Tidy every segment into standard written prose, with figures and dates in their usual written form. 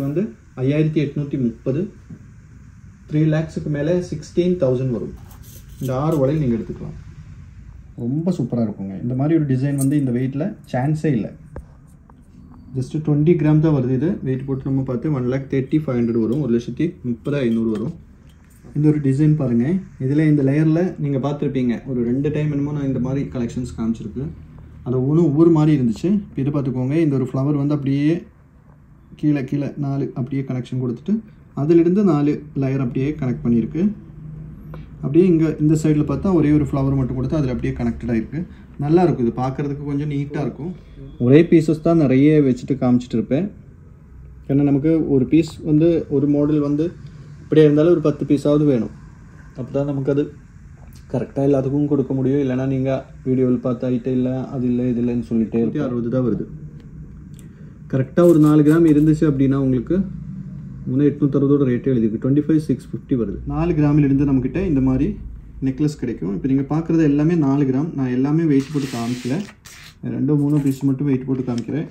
வந்து 5830 3 lakhsக்கு மேலே 16000 வரும். இந்த 6 வளையல் நீங்கள் எடுத்துக்கலாம். ரொம்ப சூப்பராக இருக்குங்க. இந்த மாதிரி ஒரு டிசைன் வந்து இந்த வெயிட்டில் சான்ஸே இல்லை. ஜஸ்ட்டு 20 கிராம் தான் வருது. இது வெயிட் போட்டு நம்ம பார்த்து 1,30,500 வரும். 1,30,500 வரும். இந்த ஒரு டிசைன் பாருங்கள். இதில் இந்த லேயரில் நீங்கள் பார்த்துருப்பீங்க ஒரு 2 டைம் என்னமோ நான் இந்த மாதிரி கலெக்ஷன்ஸ் காமிச்சிருக்கு. அது ஒவ்வொரு மாதிரி இருந்துச்சு. இப்போ இது பார்த்துக்கோங்க. இந்த ஒரு ஃப்ளவர் வந்து அப்படியே கீழே 4 அப்படியே கனெக்ஷன் கொடுத்துட்டு அதிலிருந்து 4 லேயர் அப்படியே கனெக்ட் பண்ணியிருக்கு. அப்படியே இங்கே இந்த சைடில் பார்த்தா ஒரே ஒரு ஃப்ளவர் மட்டும் கொடுத்து அதில் அப்படியே கனெக்டடாக இருக்குது. நல்லா இருக்கும். இது பார்க்குறதுக்கு கொஞ்சம் நீட்டாக இருக்கும். ஒரே பீசஸ் தான் நிறைய வச்சுட்டு காமிச்சிட்டு இருப்பேன். ஏன்னா நமக்கு ஒரு பீஸ் வந்து ஒரு மாடல் வந்து இப்படியே இருந்தாலும் ஒரு 10 பீஸாவது வேணும். அப்போ தான் நமக்கு அது கரெக்டாக எல்லாத்துக்கும் கொடுக்க முடியும். இல்லைனா நீங்கள் வீடியோவில் பார்த்து ஐட்டம் இல்லை அது இல்லை இது இல்லைன்னு சொல்லிட்டே 60 தான் வருது. கரெக்டாக ஒரு 4 கிராம் இருந்துச்சு அப்படின்னா உங்களுக்கு 860 ரேட்டே எழுதிருக்கு. 25,650 வருது. 4 கிராமிலிருந்து நம்மக்கிட்ட இந்த மாதிரி நெக்லஸ் கிடைக்கும். இப்போ நீங்கள் பார்க்குறது எல்லாமே 4 கிராம். நான் எல்லாமே வெயிட் போட்டு காமிக்கல. 2-3 பீஸ் மட்டும் வெயிட் போட்டு காமிக்கிறேன்.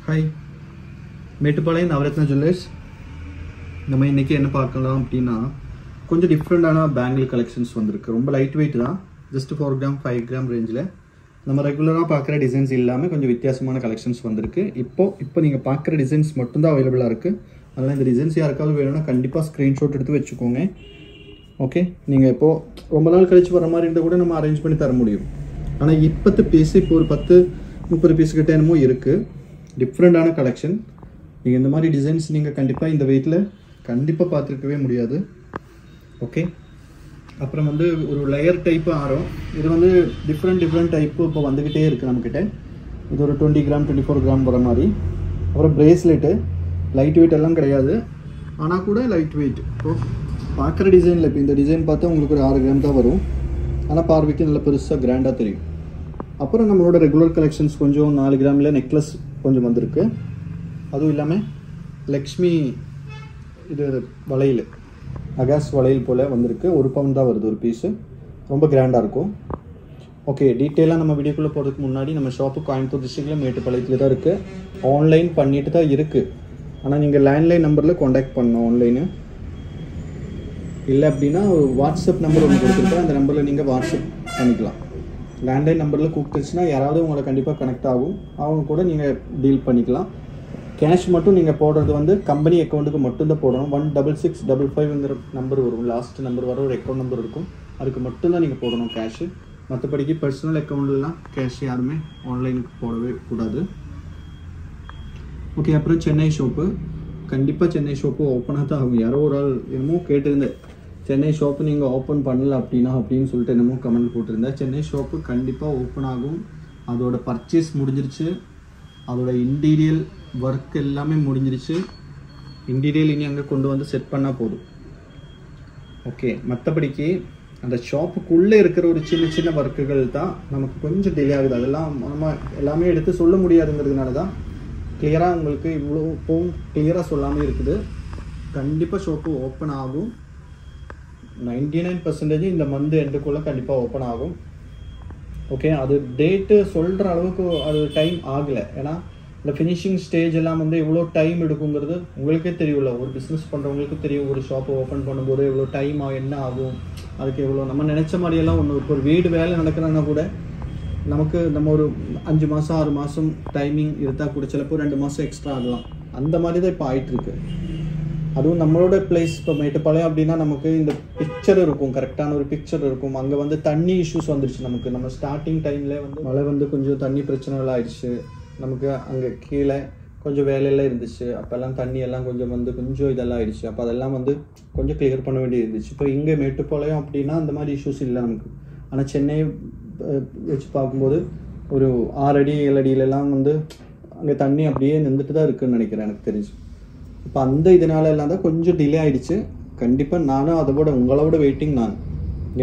Hi, Mettupalayam Navratna jewellers. நம்ம இன்றைக்கி என்ன பார்க்கலாம் அப்படின்னா கொஞ்சம் டிஃப்ரெண்டான பேங்கிள் கலெக்ஷன்ஸ் வந்திருக்கு. ரொம்ப லைட் வெயிட் தான். ஜஸ்ட் 4 கிராம் 5 கிராம் ரேஞ்சில் நம்ம ரெகுலராக பார்க்குற டிசைன்ஸ் இல்லாமல் கொஞ்சம் வித்தியாசமான கலெக்ஷன்ஸ் வந்திருக்கு. இப்போ நீங்கள் பார்க்குற டிசைன்ஸ் மட்டும்தான் அவைலபிளாக இருக்குது. அதனால் இந்த டிசைன்ஸ் யாருக்காவது வேணும்னா கண்டிப்பாக ஸ்க்ரீன்ஷாட் எடுத்து வச்சுக்கோங்க. ஓகே, நீங்கள் இப்போது ரொம்ப நாள் கழிச்சு வர மாதிரி இருந்தால் கூட நம்ம அரேஞ்ச் பண்ணி தர முடியும். ஆனால் இப்போத்து பீஸ் இப்போ ஒரு 10-30 பீஸ் கிட்ட என்னமோ இருக்குது. டிஃப்ரெண்டான கலெக்ஷன். நீங்கள் இந்த மாதிரி டிசைன்ஸ் நீங்கள் கண்டிப்பாக இந்த வெயிட்டில் கண்டிப்பாக பார்த்துருக்கவே முடியாது. ஓகே, அப்புறம் வந்து ஒரு லேயர் டைப்பு ஆரம். இது வந்து டிஃப்ரெண்ட் டைப்பு இப்போ வந்துக்கிட்டே இருக்குது நம்மக்கிட்ட. இது ஒரு 20 கிராம் 24 கிராம் வர மாதிரி. அப்புறம் பிரேஸ்லெட்டு லைட் வெயிட் எல்லாம் கிடையாது, ஆனால் கூட லைட் வெயிட். இப்போது பார்க்குற டிசைனில் இப்போ இந்த டிசைன் பார்த்தா உங்களுக்கு ஒரு 6 கிராம் தான் வரும். ஆனால் பார்வைக்கு நல்லா பெருசாக கிராண்டாக தெரியும். அப்புறம் நம்மளோட ரெகுலர் கலெக்ஷன்ஸ் கொஞ்சம் 4 கிராமில் நெக்லஸ் கொஞ்சம் வந்திருக்கு. அதுவும் இல்லாமல் லக்ஷ்மி இது வளையல் அகாஸ் வளையல் போல் வந்திருக்கு. 1 பவுன் தான் வருது ஒரு பீஸு. ரொம்ப கிராண்டாக இருக்கும். ஓகே, டீட்டெயிலாக நம்ம வீடியோக்குள்ளே போகிறதுக்கு முன்னாடி நம்ம ஷாப்பு கோயம்புத்தூர் டிஸ்ட்ரிக்டில் மேட்டுப்பாளையத்தில் தான் இருக்குது. ஆன்லைன் பண்ணிட்டு தான் இருக்குது. ஆனால் நீங்கள் லேண்ட்லைன் நம்பரில் காண்டாக்ட் பண்ணணும். ஆன்லைனு இல்லை அப்படின்னா ஒரு வாட்ஸ்அப் நம்பர் ஒன்று கொடுத்துருக்கேன். அந்த நம்பரில் நீங்கள் வாட்ஸ்அப் பண்ணிக்கலாம். லேண்ட்லைன் நம்பரில் கூப்பிட்டுச்சுன்னா யாராவது உங்களை கண்டிப்பாக கனெக்ட் ஆகும். அவங்க கூட நீங்கள் டீல் பண்ணிக்கலாம். கேஷ் மட்டும் நீங்கள் போடுறது வந்து கம்பெனி அக்கௌண்ட்டுக்கு மட்டும்தான் போடணும். 16655ங்கிற நம்பர் வரும். லாஸ்ட் நம்பர் வர ஒரு அக்கௌண்ட் நம்பர் இருக்கும். அதுக்கு மட்டும்தான் நீங்கள் போடணும் கேஷு. மற்றபடிக்கு பர்சனல் அக்கௌண்ட்லாம் கேஷ் யாருமே ஆன்லைனுக்கு போடவே கூடாது. ஓகே, அப்புறம் சென்னை ஷாப்பு. கண்டிப்பாக சென்னை ஷாப்பு ஓப்பனாக தான் ஆகும். யாரோ ஒரு ஆள் என்னமோ கேட்டிருந்தேன், சென்னை ஷாப்பு நீங்கள் ஓப்பன் பண்ணல அப்படின்னு சொல்லிட்டு என்னமோ கமெண்ட் போட்டிருந்தேன். சென்னை ஷாப்பு கண்டிப்பாக ஓப்பன் ஆகும். அதோட பர்ச்சேஸ் முடிஞ்சிருச்சு. அதோட இன்டீரியல் ஒர்க் எல்லாமே முடிஞ்சிருச்சு. இன்டீரியல் இனி அங்கே கொண்டு வந்து செட் பண்ணால் போதும். ஓகே, மற்றபடிக்கு அந்த ஷாப்புக்குள்ளே இருக்கிற ஒரு சின்ன ஒர்க்குகள் தான் நமக்கு கொஞ்சம் டிலே ஆகுது. அதெல்லாம் நம்ம எல்லாமே எடுத்து சொல்ல முடியாதுங்கிறதுனால தான் கிளியராக உங்களுக்கு இவ்வளோ கிளியராக சொல்லாமல் இருக்குது. கண்டிப்பாக ஷாப்பு ஓப்பன் ஆகும். 99% இந்த மந்த் எண்டுக்குள்ளே கண்டிப்பாக ஓப்பன் ஆகும். ஓகே, அது டேட்டு சொல்கிற அளவுக்கு அது டைம் ஆகலை. ஏன்னா இந்த ஃபினிஷிங் ஸ்டேஜ் எல்லாம் வந்து எவ்வளோ டைம் எடுக்குங்கிறது உங்களுக்கே தெரியும்ல. ஒரு பிஸ்னஸ் பண்ணுறவங்களுக்கு தெரியும். ஒரு ஷாப்பை ஓப்பன் பண்ணும்போது எவ்வளோ டைம் என்ன ஆகும், அதுக்கு எவ்வளோ நம்ம நினச்ச மாதிரியெல்லாம் ஒன்று. இப்போ ஒரு வீடு வேலை நடக்கிறன்னா கூட நம்ம ஒரு 5 மாதம் 6 மாதம் டைமிங் இருந்தால் கூட சிலப்போ 2 மாதம் எக்ஸ்ட்ரா ஆகலாம். அந்த மாதிரி தான் இப்போ ஆகிட்டுருக்கு. அதுவும் நம்மளோட பிளேஸ் இப்போ மேட்டுப்பாளையம் அப்படின்னா நமக்கு இந்த பிக்சர் இருக்கும், கரெக்டான ஒரு பிக்சர் இருக்கும். அங்கே வந்து தண்ணி இஷ்யூஸ் வந்துருச்சு நமக்கு. நம்ம ஸ்டார்டிங் டைமில் வந்து மழை வந்து கொஞ்சம் தண்ணி பிரச்சனைகள் ஆயிடுச்சு. நமக்கு அங்கே கீழே கொஞ்சம் வேலையெல்லாம் இருந்துச்சு. அப்போல்லாம் தண்ணி எல்லாம் கொஞ்சம் இதெல்லாம் ஆயிடுச்சு. அப்போ அதெல்லாம் கொஞ்சம் கிளியர் பண்ண வேண்டியது இருந்துச்சு. இப்போ இங்கே மேட்டுப்பாளையம் அப்படின்னா அந்த மாதிரி இஷ்யூஸ் இல்லை நமக்கு. ஆனால் சென்னை வச்சு பார்க்கும்போது ஒரு 6 அடி 7 அடியிலலாம் அங்கே தண்ணி அப்படியே நின்றுட்டு தான் இருக்குதுன்னு நினைக்கிறேன் எனக்கு தெரிஞ்சு. இப்போ அந்த இதனால எல்லாம் தான் கொஞ்சம் டிலே ஆகிடுச்சு. கண்டிப்பாக நானும் அதை விட உங்களோட வெயிட்டிங் நான்.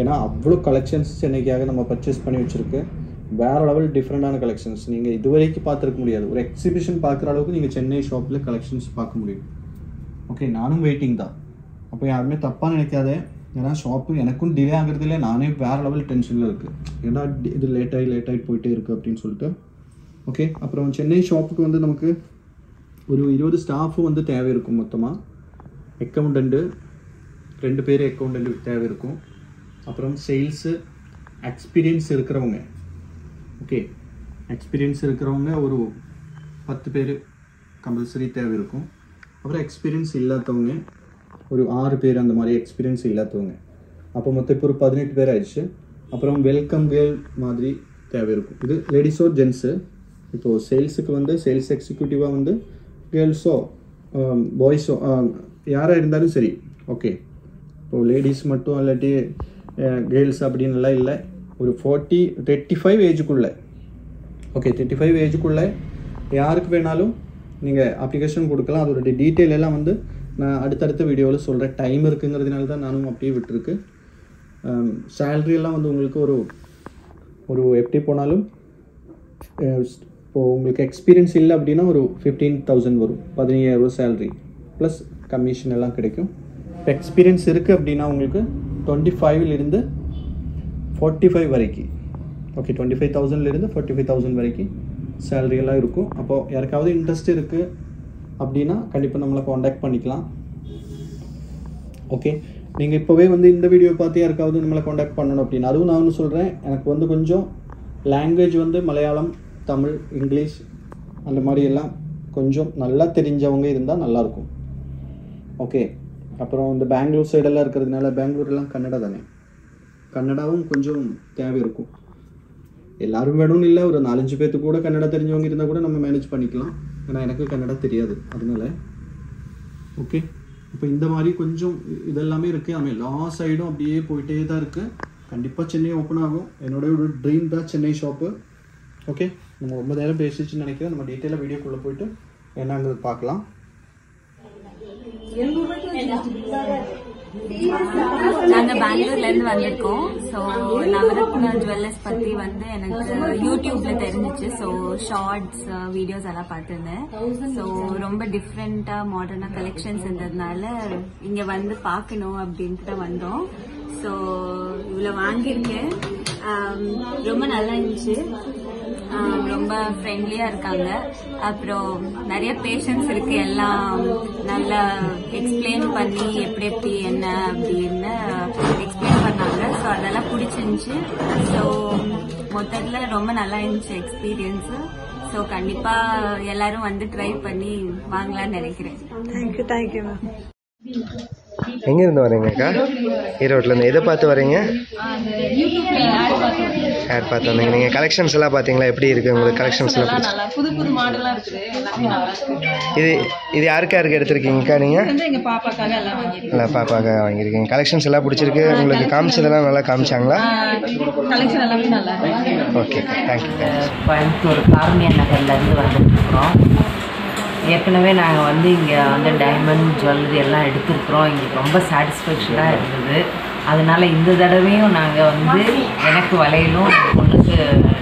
ஏன்னா அவ்வளோ கலெக்ஷன்ஸ் சென்னைக்காக நம்ம பர்ச்சேஸ் பண்ணி வச்சுருக்கு. வேறு லெவல் டிஃப்ரெண்டான கலெக்ஷன்ஸ் நீங்கள் இதுவரைக்கும் பார்த்துருக்க முடியாது. ஒரு எக்ஸிபிஷன் பார்க்குற அளவுக்கு நீங்கள் சென்னை ஷாப்பில் கலெக்ஷன்ஸ் பார்க்க முடியும். ஓகே, நானும் வெயிட்டிங் தான். அப்போ யாருமே தப்பாக நினைக்காதே. ஏன்னா ஷாப்பு எனக்கும் டிலே ஆகிறதுல நானே வேறு லெவல் டென்ஷனில் இருக்குது. ஏன்னா இது லேட் ஆகி போயிட்டே இருக்குது அப்படின்னு சொல்லிட்டு. ஓகே, அப்புறம் சென்னை ஷாப்புக்கு நமக்கு ஒரு 20 ஸ்டாஃபு தேவை இருக்கும். மொத்தமாக அக்கௌண்டண்ட்டு 2 பேர் அக்கௌண்டண்ட்டு தேவை இருக்கும். அப்புறம் சேல்ஸு எக்ஸ்பீரியன்ஸ் இருக்கிறவங்க, ஓகே, எக்ஸ்பீரியன்ஸ் இருக்கிறவங்க ஒரு 10 பேர் கம்பல்சரி தேவை இருக்கும். அப்புறம் எக்ஸ்பீரியன்ஸ் இல்லாதவங்க ஒரு 6 பேர், அந்த மாதிரி எக்ஸ்பீரியன்ஸ் இல்லாதவங்க. அப்போ மொத்தம் இப்போ ஒரு 18 பேர் ஆயிடுச்சு. அப்புறம் வெல்கம் கேர்ள் மாதிரி தேவை இருக்கும். இது லேடிஸோ ஜென்ஸு. இப்போது சேல்ஸுக்கு சேல்ஸ் எக்ஸிக்யூட்டிவாக கேர்ள்ஸோ பாய்ஸோ யாராக இருந்தாலும் சரி. ஓகே, இப்போது லேடிஸ் மட்டும் இல்லாட்டி கேர்ள்ஸ் அப்படின்னுலாம் இல்லை. ஒரு 35 ஏஜுக்குள்ளே, ஓகே, 35 ஏஜுக்குள்ளே யாருக்கு வேணாலும் நீங்கள் அப்ளிகேஷன் கொடுக்கலாம். அதோட டீட்டெயில் எல்லாம் நான் அடுத்தடுத்த வீடியோவில் சொல்கிறேன். டைம் இருக்குங்கிறதுனால தான் நானும் அப்படியே விட்டுருக்கு. சேல்ரியெல்லாம் உங்களுக்கு ஒரு எப்படி போனாலும் இப்போது உங்களுக்கு எக்ஸ்பீரியன்ஸ் இல்லை அப்படின்னா ஒரு 15,000 வரும். 15,000 சேல்ரி ப்ளஸ் கமிஷன் எல்லாம் கிடைக்கும். இப்போ எக்ஸ்பீரியன்ஸ் இருக்குது அப்படின்னா உங்களுக்கு 25,000 45 வரைக்கும், ஓகே, 25,000 45,000 வரைக்கும் சேலரியெல்லாம் இருக்கும். அப்போது யாருக்காவது இன்ட்ரெஸ்ட் இருக்குது அப்படின்னா கண்டிப்பாக நம்மளை காண்டாக்ட் பண்ணிக்கலாம். ஓகே, நீங்கள் இப்போவே இந்த வீடியோ பார்த்து யாருக்காவது நம்மளை காண்டாக்ட் பண்ணணும் அப்படின்னா, அதுவும் நான் ஒன்று சொல்கிறேன், எனக்கு கொஞ்சம் லாங்குவேஜ் மலையாளம், தமிழ், இங்கிலீஷ் அந்த மாதிரி எல்லாம் கொஞ்சம் நல்லா தெரிஞ்சவங்க இருந்தால் நல்லாயிருக்கும். ஓகே, அப்புறம் இந்த பெங்களூர் சைடெல்லாம் இருக்கிறதுனால, பெங்களூர்லாம் கன்னடா தானே, கன்னடாவும் கொஞ்சம் தேவை இருக்கும். எல்லாரும் வேணும்னு இல்லை, ஒரு 4-5 பேர்த்துக்கு கூட கன்னடா தெரிஞ்சவங்க இருந்தால் கூட நம்ம மேனேஜ் பண்ணிக்கலாம். ஏன்னா எனக்கு கன்னடா தெரியாது, அதனால. ஓகே, இப்போ இந்த மாதிரி கொஞ்சம் இதெல்லாமே இருக்குது. நம்ம எல்லா சைடும் அப்படியே போயிட்டே தான் இருக்குது. கண்டிப்பாக சென்னை ஓப்பன் ஆகும். என்னோடய ஒரு ட்ரீம் தான் சென்னை ஷாப்பு. ஓகே, நம்ம ரொம்ப நேரம் பேசிச்சுன்னு நினைக்கிறேன். நம்ம டீட்டெயிலாக வீடியோக்குள்ளே போயிட்டு என்னங்கிறது பார்க்கலாம். நாங்க பெங்களூர்ல இருந்து வந்திருக்கோம். ஸோ நவரத்னா ஜுவல்லர்ஸ் பத்தி எனக்கு யூடியூப்ல தெரிஞ்சிச்சு. ஸோ ஷார்ட்ஸ் வீடியோஸ் எல்லாம் பார்த்துருந்தேன். ஸோ ரொம்ப டிஃப்ரெண்டா மாடர்னா கலெக்ஷன்ஸ் இருந்ததுனால இங்க பார்க்கணும் அப்படின்ட்டு தான் வந்தோம். ஸோ இவ்வளவு வாங்கியிருக்கேன். ரொம்ப நல்லா இருந்துச்சு. ரொம்ப ஃப்ரெண்ட்லியா இருக்காங்க. அப்புறம் நிறைய பேஷன்ஸ் இருக்கு. எல்லாம் நல்லா எக்ஸ்பிளைன் பண்ணி எப்படி என்ன அப்படின்னு எக்ஸ்பிளைன் பண்ணாங்க. ஸோ அதெல்லாம் பிடிச்சிருந்துச்சு. ஸோ மொத்தத்துல ரொம்ப நல்லா இருந்துச்சு எக்ஸ்பீரியன்ஸ். ஸோ கண்டிப்பா எல்லாரும் ட்ரை பண்ணி வாங்கலாம்னு நினைக்கிறேன். Thank you ma'am. எங்க இருந்து வரீங்கக்கா? ஈரோட்ல இருந்து. எதை பார்த்து வரீங்க? ஆட் பார்த்து வந்தீங்க. நீங்க கலெக்ஷன்ஸ் எல்லாம் பாத்தீங்களா? எப்படி இருக்கு உங்களுக்கு கலெக்ஷன்ஸ் எல்லாம்? புது மாடலா இருக்குது. எல்லாமே நல்லா இருக்கு. இது யாருக்கு எடுத்திருக்கீங்கக்கா நீங்க? எங்க பாப்பாக்காக எல்லாம் வாங்கிருக்கீங்க. இல்ல பாப்பாக்காக வாங்கிருக்கீங்க. கலெக்ஷன்ஸ் எல்லாம் பிடிச்சிருக்கு உங்களுக்கு? காமிச்சதெல்லாம் நல்லா காமிச்சாங்களா? கலெக்ஷன் எல்லாமே நல்லா இருக்கு. Okay, thank you. கோயம்புத்தூர் கார்மியா நகர்ல இருந்து வந்துருக்கிறோம். ஏற்கனவே நாங்கள் இங்கே டைமண்ட் ஜுவல்லரி எல்லாம் எடுத்துருக்குறோம். எங்களுக்கு ரொம்ப சாட்டிஸ்ஃபேக்ஷனாக இருந்தது. அதனால் இந்த தடவையும் நாங்கள் எனக்கு வளையலும் பொண்ணுக்கு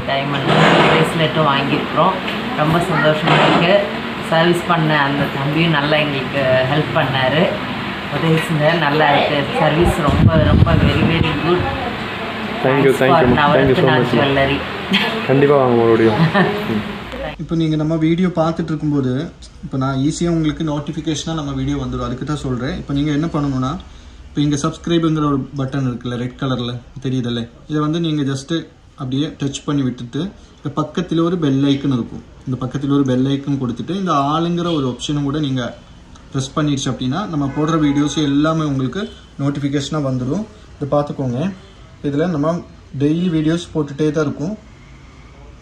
டைமண்ட் பிரேஸ்லெட்டும் வாங்கியிருக்கிறோம். ரொம்ப சந்தோஷமாக இருக்குது. சர்வீஸ் பண்ண அந்த தம்பியும் நல்லா எங்களுக்கு ஹெல்ப் பண்ணார். உதவி செஞ்சார். நல்லா இருக்குது சர்வீஸ். ரொம்ப ரொம்ப very very good. Thank you Navratna jewellery. கண்டிப்பாக வாங்க முடியும். இப்போ நீங்கள் நம்ம வீடியோ பார்த்துட்டு இருக்கும்போது இப்போ நான் ஈஸியாக உங்களுக்கு நோட்டிஃபிகேஷனாக நம்ம வீடியோ வந்துடும். அதுக்கு தான் சொல்கிறேன். இப்போ நீங்கள் என்ன பண்ணணும்னா, இப்போ இங்கே சப்ஸ்கிரைபுங்கிற ஒரு பட்டன் இருக்குல்ல, ரெட் கலரில் தெரியுதில்ல, இதை நீங்கள் ஜஸ்ட்டு அப்படியே டச் பண்ணி விட்டுட்டு இந்த பக்கத்தில் ஒரு பெல் ஐக்கன் இருக்கும். இந்த பக்கத்தில் ஒரு பெல் ஐக்கன் கொடுத்துட்டு இந்த ஆளுங்கிற ஒரு ஆப்ஷனும் கூட நீங்கள் ப்ரெஸ் பண்ணிடுச்சு அப்படின்னா நம்ம போடுற வீடியோஸ் எல்லாமே உங்களுக்கு நோட்டிஃபிகேஷனாக வந்துடும். இதை பார்த்துக்கோங்க. இதில் நம்ம டெய்லி வீடியோஸ் போட்டுகிட்டே தான் இருக்கும்.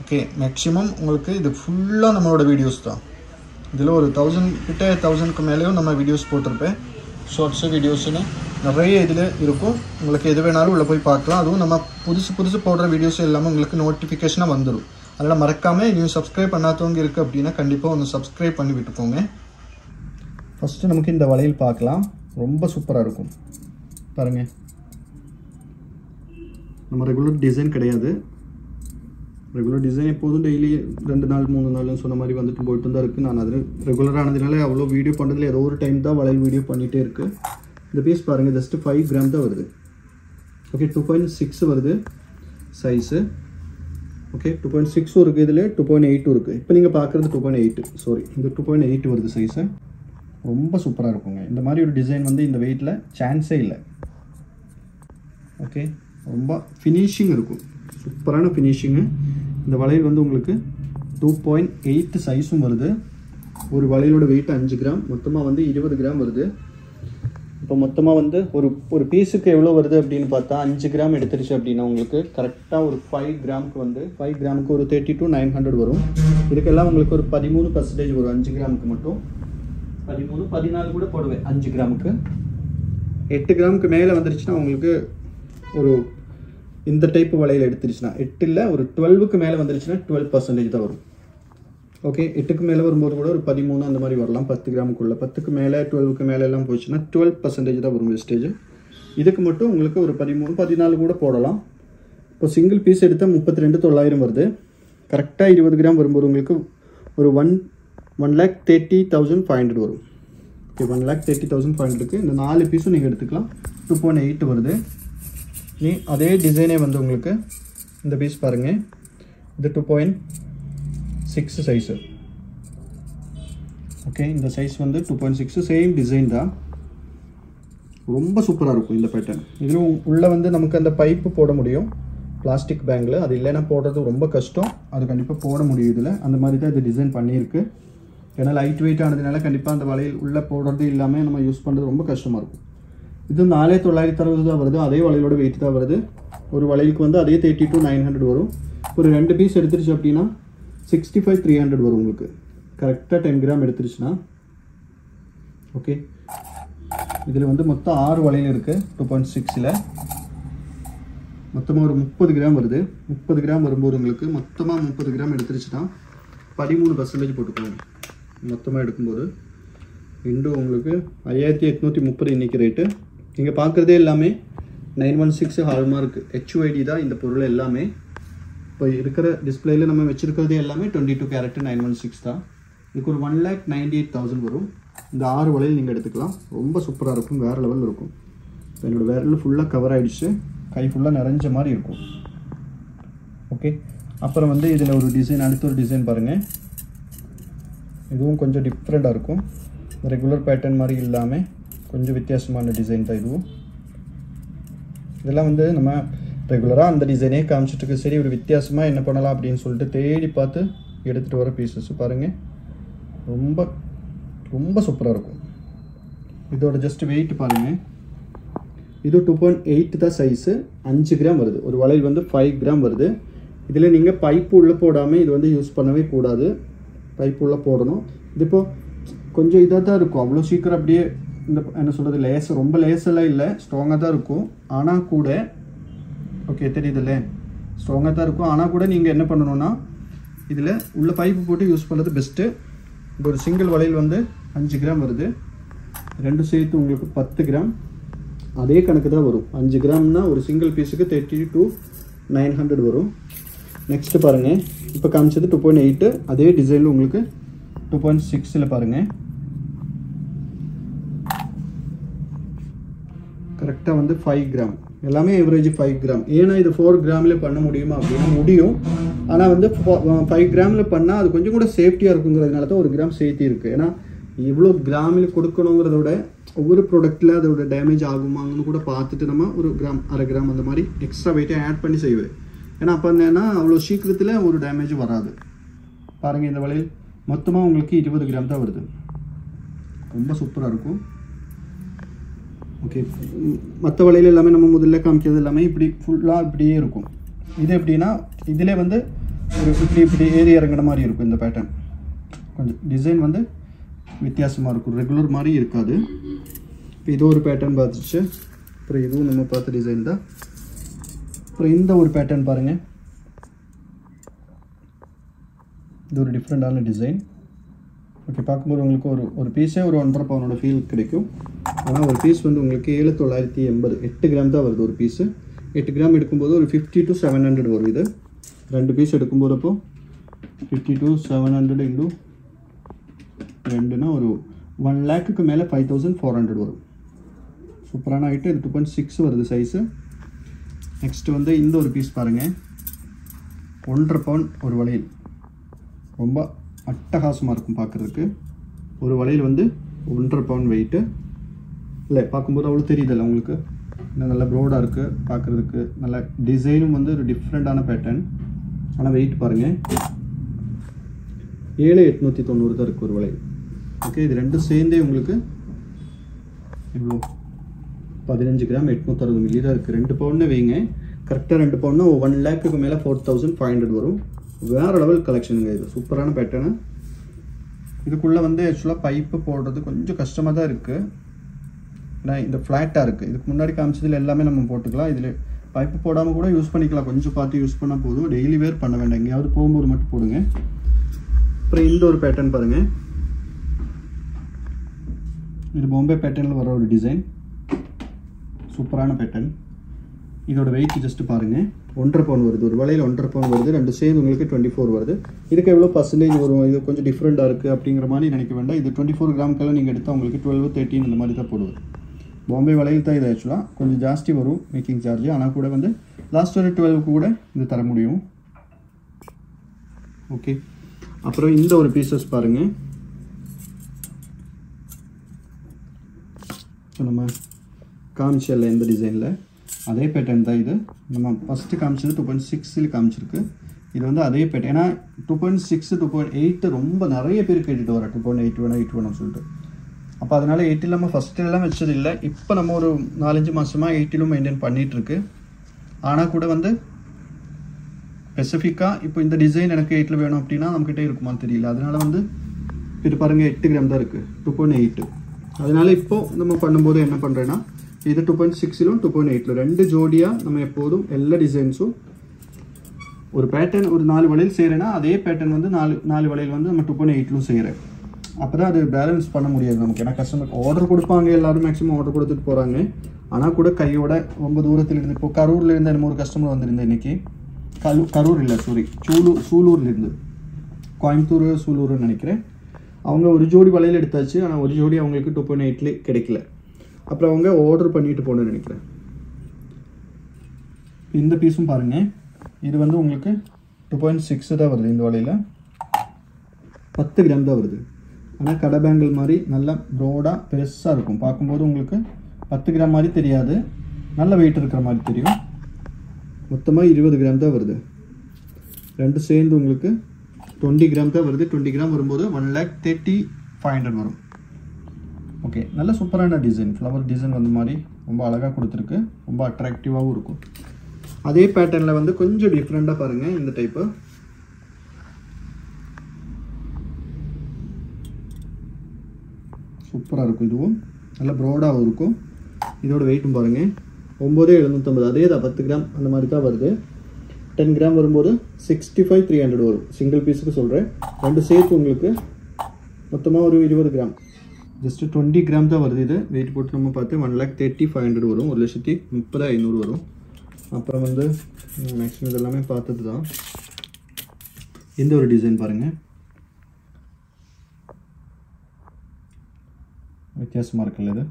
ஓகே, மேக்ஸிமம் உங்களுக்கு இது ஃபுல்லாக நம்மளோட வீடியோஸ் தான். இதில் ஒரு 1000 கிட்ட 1000க்கு மேலேயும் நம்ம வீடியோஸ் போட்டிருப்பேன். ஷார்ட்ஸு வீடியோஸ்னு நிறைய இதில் இருக்கும். உங்களுக்கு எது வேணாலும் உள்ளே போய் பார்க்கலாம். அதுவும் நம்ம புதுசு போடுற வீடியோஸ் எல்லாமே உங்களுக்கு நோட்டிஃபிகேஷனாக வந்துடும். அதனால் மறக்காமல் நீங்கள் சப்ஸ்கிரைப் பண்ணாதவங்க இருக்குது அப்படின்னா கண்டிப்பாக ஒன்று சப்ஸ்கிரைப் பண்ணி விட்டுக்கோங்க. ஃபஸ்ட்டு நமக்கு இந்த வளையல் பார்க்கலாம். ரொம்ப சூப்பராக இருக்கும் பாருங்கள். நம்ம ரெகுலர் டிசைன் கிடையாது. ரெகுலர் டிசைன் எப்போதும் டெய்லி 2 நாள் 3 நாள்னு சொன்ன மாதிரி வந்துட்டு போயிட்டு தான் இருக்குது. நான் அதில் ரெகுலரானதுனால அவ்வளோ வீடியோ பண்ணுறதுல ஏதோ ஒரு டைம் தான் வளையல் வீடியோ பண்ணிகிட்டே இருக்குது. இந்த பீஸ் பாருங்கள், ஜஸ்ட்டு 5 கிராம் தான் வருது. ஓகே, 2.6 வருது சைஸு. ஓகே, 2.6 இருக்குது, இதில் 2.8 இருக்குது. இப்போ நீங்கள் பார்க்குறது 2.8, சாரி, இந்த 2.8 வருது சைஸு. ரொம்ப சூப்பராக இருக்குங்க. இந்த மாதிரி ஒரு டிசைன் வந்து இந்த வெயிட்டில் சான்ஸே இல்லை. ஓகே, ரொம்ப ஃபினிஷிங் இருக்கும், சூப்பரான ஃபினிஷிங்கு. இந்த வளையல் வந்து உங்களுக்கு 2.8 சைஸும் வருது. ஒரு வளையலோட வெயிட் 5 கிராம், மொத்தமாக வந்து 20 கிராம் வருது. இப்போ மொத்தமாக வந்து ஒரு பீஸுக்கு எவ்வளோ வருது அப்படின்னு பார்த்தா 5 கிராம் எடுத்துருச்சு அப்படின்னா உங்களுக்கு கரெக்டாக ஒரு 5 கிராமுக்கு வந்து 5 கிராமுக்கு ஒரு 30 to 900 வரும். இதுக்கெல்லாம் உங்களுக்கு ஒரு 13% வரும் 5 கிராமுக்கு மட்டும். 13 14 கூட போடுவேன் 5 கிராமுக்கு. 8 கிராமுக்கு மேலே வந்துருச்சுன்னா உங்களுக்கு ஒரு இந்த டைப் வளையல் எடுத்துருச்சுன்னா 8 இல்லை ஒரு 12க்கு மேலே வந்துருச்சுன்னா 12% தான் வரும். ஓகே, 8க்கு மேலே வரும்போது கூட ஒரு 13 அந்த மாதிரி வரலாம். 10 கிராமுக்குள்ளே 10க்கு மேலே 12க்கு மேலே எல்லாம் போச்சுன்னா 12% தான் வரும் வேஸ்டேஜ். இதுக்கு மட்டும் உங்களுக்கு ஒரு 13 14 கூட போடலாம். இப்போ சிங்கிள் பீஸ் எடுத்தால் 32,900 வருது. கரெக்டாக 20 கிராம் வரும்போது உங்களுக்கு ஒரு 1,30,500 வரும். ஓகே, 1,30,500க்கு இந்த 4 பீஸும் நீங்கள் எடுத்துக்கலாம். 2.8 வருது. நீ அதே டிசைனே வந்து உங்களுக்கு இந்த பீஸ் பாருங்கள், இது 2.6 சைஸு. ஓகே, இந்த சைஸ் வந்து 2.6 சேம் டிசைன் தான். ரொம்ப சூப்பராக இருக்கும் இந்த பேட்டர்ன். இதில் உள்ளே வந்து நமக்கு அந்த பைப்பு போட முடியும் பிளாஸ்டிக் பேங்கில். அது இல்லைன்னா போடுறது ரொம்ப கஷ்டம். அது கண்டிப்பாக போட முடியும் இதில். அந்த மாதிரி தான் இது டிசைன் பண்ணியிருக்கு. ஏன்னா லைட் வெயிட் ஆனதுனால கண்டிப்பாக அந்த வளையல் உள்ளே போடுறது இல்லாமல் நம்ம யூஸ் பண்ணுறது ரொம்ப கஷ்டமாக இருக்கும். இது 4,960 தான் வருது. அதே வளையலோட வெயிட் தான் வருது. ஒரு வளையலுக்கு வந்து அதே 30 to 900 வரும். ஒரு 2 பீஸ் எடுத்துருச்சு அப்படின்னா 65,300 வரும் உங்களுக்கு. கரெக்டாக 10 கிராம் எடுத்துருச்சுன்னா. ஓகே, இதில் வந்து மொத்தம் 6 வளையல் இருக்குது 2.6ல். மொத்தமாக ஒரு 30 கிராம் வருது. 30 கிராம் வரும்போது உங்களுக்கு மொத்தமாக 30 கிராம் எடுத்துருச்சுன்னா 13% போட்டுக்கோங்க. மொத்தமாக எடுக்கும்போது இன்னும் உங்களுக்கு 5,830 இன்றைக்கி ரேட்டு. நீங்கள் பார்க்குறதே எல்லாமே 916 ஹால்மார்க் HUID தான் இந்த பொருள் எல்லாமே. இப்போ இருக்கிற டிஸ்பிளேயில் நம்ம வச்சுருக்கிறது எல்லாமே 22 கேரட் 916 தான். இதுக்கு ஒரு 1,98,000 வரும். இந்த 6 வளையல் நீங்கள் எடுத்துக்கலாம். ரொம்ப சூப்பராக இருக்கும், வேறு லெவலில் இருக்கும். இப்போ என்னோடய விரல் ஃபுல்லாக கவர் ஆகிடுச்சு, கை ஃபுல்லாக நிறைஞ்ச மாதிரி இருக்கும். ஓகே, அப்புறம் வந்து இதில் ஒரு டிசைன், அடுத்த ஒரு டிசைன் பாருங்கள். இதுவும் கொஞ்சம் டிஃப்ரெண்ட்டாக இருக்கும். ரெகுலர் பேட்டர்ன் மாதிரி இல்லாமல் கொஞ்சம் வித்தியாசமான டிசைன் தான் இதுவும். இதெல்லாம் வந்து நம்ம ரெகுலராக அந்த டிசைனே காமிச்சிட்டு சரி ஒரு வித்தியாசமாக என்ன பண்ணலாம் அப்படின்னு சொல்லிட்டு தேடி பார்த்து எடுத்துகிட்டு வர பீசஸ் பாருங்கள். ரொம்ப ரொம்ப சூப்பராக இருக்கும். இதோட ஜஸ்ட் வெயிட் பாருங்கள். இது 2.8 தான் சைஸு. 5 கிராம் வருது. ஒரு வளையல் வந்து 5 கிராம் வருது. இதில் நீங்கள் பைப்பு உள்ளே போடாமல் இது வந்து யூஸ் பண்ணவே கூடாது. பைப்பு உள்ளே போடணும். இது இப்போது கொஞ்சம் இதாக தான் இருக்கும். அவ்வளோ சீக்கிரம் அப்படியே இந்த என்ன சொல்கிறது லேஸ் ரொம்ப லேஸெல்லாம் இல்லை, ஸ்ட்ராங்காக தான் இருக்கும். ஆனால் கூட ஓகே தெரியுதுல்ல, ஸ்ட்ராங்காக தான் இருக்கும். ஆனால் கூட நீங்கள் என்ன பண்ணணுன்னா இதில் உள்ள பைப்பு போட்டு யூஸ் பண்ணுறது பெஸ்ட்டு. இது ஒரு சிங்கிள் வளையல் வந்து 5 கிராம் வருது. ரெண்டும் சேர்த்து உங்களுக்கு 10 கிராம். அதே கணக்கு தான் வரும். 5 கிராம்னா ஒரு சிங்கிள் பீஸுக்கு 30 to 900 வரும். நெக்ஸ்ட்டு பாருங்கள், இப்போ காமிச்சது 2.8. அதே டிசைனில் உங்களுக்கு 2.6ல் பாருங்கள். கரெக்டாக வந்து 5 கிராம். எல்லாமே எவரேஜ் 5 கிராம். ஏன்னா இது 4 கிராமில் பண்ண முடியுமா அப்படின்னா முடியும். ஆனால் வந்து 5 கிராமில் பண்ணால் அது கொஞ்சம் கூட சேஃப்டியாக இருக்குங்கிறதுனால தான் 1 கிராம் சேர்த்தி இருக்குது. ஏன்னா இவ்வளோ கிராமில் கொடுக்கணுங்கிறத விட ஒவ்வொரு ப்ராடக்ட்டில் அதோட டேமேஜ் ஆகுமாங்கன்னு கூட பார்த்துட்டு நம்ம 1 கிராம் 1/2 கிராம் அந்த மாதிரி எக்ஸ்ட்ரா வெயிட்டை ஆட் பண்ணி செய்வேன். ஏன்னா அப்போ என்னன்னா அவ்வளோ சீக்கிரத்தில் ஒரு டேமேஜ் வராது. பாருங்கள், இந்த வளையல் மொத்தமாக உங்களுக்கு 20 கிராம் தான் வருது. ரொம்ப சூப்பராக இருக்கும். ஓகே, மற்ற வளையல் எல்லாமே நம்ம முதல்ல காமிக்கிறது எல்லாமே இப்படி ஃபுல்லாக இப்படியே இருக்கும். இது எப்படின்னா இதில் வந்து ஒரு இப்படி ஏறி இறங்குற மாதிரி இருக்கும் இந்த பேட்டர்ன். கொஞ்சம் டிசைன் வந்து வித்தியாசமாக இருக்கும், ரெகுலர் மாதிரி இருக்காது. இப்போ இது ஒரு பேட்டர்ன் பார்த்துச்சு. அப்புறம் இதுவும் நம்ம பார்த்த டிசைன் தான். அப்புறம் இந்த ஒரு பேட்டர்ன் பாருங்கள், இது ஒரு டிஃப்ரெண்டான டிசைன். ஓகே, பார்க்கும்போது உங்களுக்கு ஒரு பீஸே ஒரு 1.5 பவுனோட ஃபீல் கிடைக்கும். ஆனால் ஒரு பீஸ் வந்து உங்களுக்கு 7,980, 8 கிராம் தான் வருது ஒரு பீஸு. 8 கிராம் எடுக்கும்போது ஒரு 50 to 700 வரும். இது 2 பீஸ் எடுக்கும்போது அப்போ 50 to 700 இன்டு 2னா ஒரு 1 லேக்குக்கு மேலே 5,400 வரும். சூப்பரான ஐட்டம். இது 2.6 வருது சைஸு. நெக்ஸ்ட்டு வந்து இந்த ஒரு பீஸ் பாருங்கள், 1.5 பவுன் ஒரு வளையல். ரொம்ப அட்டகாசமாக இருக்கும் பார்க்குறதுக்கு. ஒரு வளையல் வந்து 1.5 பவுன் வெயிட்டு. இல்லை பார்க்கும்போது அவ்வளோ தெரியுதில்ல உங்களுக்கு, இன்னும் நல்லா ப்ரோடாக இருக்குது பார்க்குறதுக்கு. நல்லா டிசைனும் வந்து ஒரு டிஃப்ரெண்ட்டான பேட்டர்ன். ஆனால் வெயிட் பாருங்கள், 7,890 தான் இருக்குது ஒரு வளையல். ஓகே, இது ரெண்டும் சேர்ந்தே உங்களுக்கு இவ்வளோ 15 கிராம் 860 மில்லி தான் இருக்குது. 2 பவுன்னு வைங்க, கரெக்டாக 2 பவுன்னா 1 லேக்குக்கு மேலே 4,500 வரும். வேறு லெவல் கலெக்ஷனுங்க. இது சூப்பரான பேட்டர்னு. இதுக்குள்ளே வந்து ஆக்சுவலாக பைப்பு போடுறது கொஞ்சம் கஷ்டமாக தான் இருக்குது. ஏன்னா இந்த ஃப்ளாட்டாக இருக்குது. இதுக்கு முன்னாடி காமிச்சதில் எல்லாமே நம்ம போட்டுக்கலாம். இதில் பைப்பு போடாமல் கூட யூஸ் பண்ணிக்கலாம். கொஞ்சம் பார்த்து யூஸ் பண்ணால் போதும். டெய்லி வேர் பண்ண வேண்டாம், எங்கேயாவது போகும்போது மட்டும் போடுங்க. அப்புறம் இந்த ஒரு பேட்டர்ன் பாருங்கள், இது பாம்பே பேட்டர்னில் வர ஒரு டிசைன். சூப்பரான பேட்டர்ன். இதோட வெயிட் ஜஸ்ட் பாருங்கள், 1.5 பவுன் வருது. ஒரு வளையல் 1.5 பவுன் வருது. 2 சேர்ந்து உங்களுக்கு 24 வருது. இதுக்கு எவ்வளோ பர்சன்டேஜ் வரும், இது கொஞ்சம் டிஃப்ரெண்ட்டாக இருக்குது அப்படிங்கிற மாதிரி நினைக்க வேண்டாம். இது 24 கிராம்க்கெல்லாம் நீங்கள் எடுத்தால் உங்களுக்கு 12, 13 இந்த மாதிரி தான் போடுவது. பாம்பே வளையல் தான் இது. ஆக்சுவலாக கொஞ்சம் ஜாஸ்தி வரும் மேக்கிங் சார்ஜ். ஆனால் கூட வந்து லாஸ்ட் ஒரு 12க்கு கூட இது தர முடியும். ஓகே, அப்புறம் இந்த ஒரு பீசஸ் பாருங்கள். நம்ம காமிச்சல இந்த டிசைனில் அதே பேட்டர்ன் தான் இது. நம்ம ஃபஸ்ட்டு காமிச்சது 2.6 காமிச்சிருக்கு. இது வந்து அதே பேட்டர்ன். ஏன்னா 2.6 2.8 ரொம்ப நிறைய பேர் கேட்டுட்டு வர 2.8 வேணும் 8 வேணும்னு சொல்லிட்டு. அப்போ அதனால் 8 இல்லாமல் ஃபஸ்ட்டு எல்லாம் வச்சது இல்லை. இப்போ நம்ம ஒரு 4-5 மாதமாக 8 மெயின்டைன் பண்ணிகிட்ருக்கு. ஆனால் கூட வந்து ஸ்பெசிஃபிக்காக இப்போ இந்த டிசைன் எனக்கு 8 வேணும் அப்படின்னா நம்மக்கிட்டே இருக்குமான்னு தெரியல. அதனால் வந்து இது பாருங்கள் 8 கிராம் தான் இருக்குது 2.8. அதனால் இப்போது நம்ம பண்ணும்போது என்ன பண்ணுறேன்னா, இது 2.6லும் 2.8லும் 2 ஜோடியாக நம்ம எப்போதும் எல்லா டிசைன்ஸும் ஒரு பேட்டர்ன் ஒரு 4 வளையல் செய்கிறேன்னா அதே பேட்டர்ன் வந்து 4 வளையல் வந்து நம்ம 2.8லும் செய்கிறேன். அப்போ தான் அது பேலன்ஸ் பண்ண முடியாது நமக்கு. ஏன்னா கஸ்டமருக்கு ஆர்டர் கொடுப்பாங்க, எல்லோரும் மேக்ஸிமம் ஆர்டர் கொடுத்துட்டு போகிறாங்க. ஆனால் கூட கையோட ரொம்ப தூரத்தில் இருந்து, இப்போ கரூர்லேருந்து என்னமோ ஒரு கஸ்டமர் வந்திருந்தேன் இன்றைக்கி. கரூர் இல்லை சாரி, சூலூர்லேருந்து, கோயம்புத்தூர் சூலூர்னு நினைக்கிறேன். அவங்க ஒரு ஜோடி வளையல் எடுத்தாச்சு. ஆனால் ஒரு ஜோடி அவங்களுக்கு 2.8லே கிடைக்கல. அப்புறம் அவங்க ஆர்டர் பண்ணிட்டு போகணுன்னு நினைக்கிறேன். இந்த பீஸும் பாருங்கள், இது வந்து உங்களுக்கு 2.6 தான் வருது. இந்த வளையல் 10 கிராம் தான் வருது. ஆனால் கடை பேங்கிள் மாதிரி நல்லா ப்ரோடாக பெருசாக இருக்கும். பார்க்கும்போது உங்களுக்கு 10 கிராம் மாதிரி தெரியாது, நல்ல வெயிட் இருக்கிற மாதிரி தெரியும். மொத்தமாக 20 கிராம் தான் வருது. 2 சேர்ந்து உங்களுக்கு 20 கிராம் தான் வருது. 20 கிராம் வரும்போது 1,30,500 வரும். ஓகே, நல்ல சூப்பரான டிசைன். ஃப்ளவர் டிசைன் வந்த மாதிரி ரொம்ப அழகாக கொடுத்துருக்கு. ரொம்ப அட்ராக்டிவாகவும் இருக்கும். அதே பேட்டர்னில் வந்து கொஞ்சம் டிஃப்ரெண்ட்டாக பாருங்கள். இந்த டைப்பு சூப்பராக இருக்கும். இதுவும் நல்ல ப்ரோடாகவும் இருக்கும். இதோட வெயிட்டும் பாருங்கள் 9,750. அதே தான் 10 கிராம் அந்த மாதிரி தான் வருது. 10 கிராம் வரும்போது 65,300 வரும். சிங்கிள் பீஸுக்கு சொல்கிறேன். 2 சேர்த்து உங்களுக்கு மொத்தமாக ஒரு 20 கிராம், ஜஸ்ட் 20 கிராம் தான் வருது. இது வெயிட் போட்டு நம்ம பார்த்து 1,30,500 வரும். 1,30,500 வரும். அப்புறம் வந்து மேக்ஸிமம் இதெல்லாமே பார்த்தது தான். இந்த ஒரு டிசைன் பாருங்கள், வித்தியாசமாக இருக்குல்ல.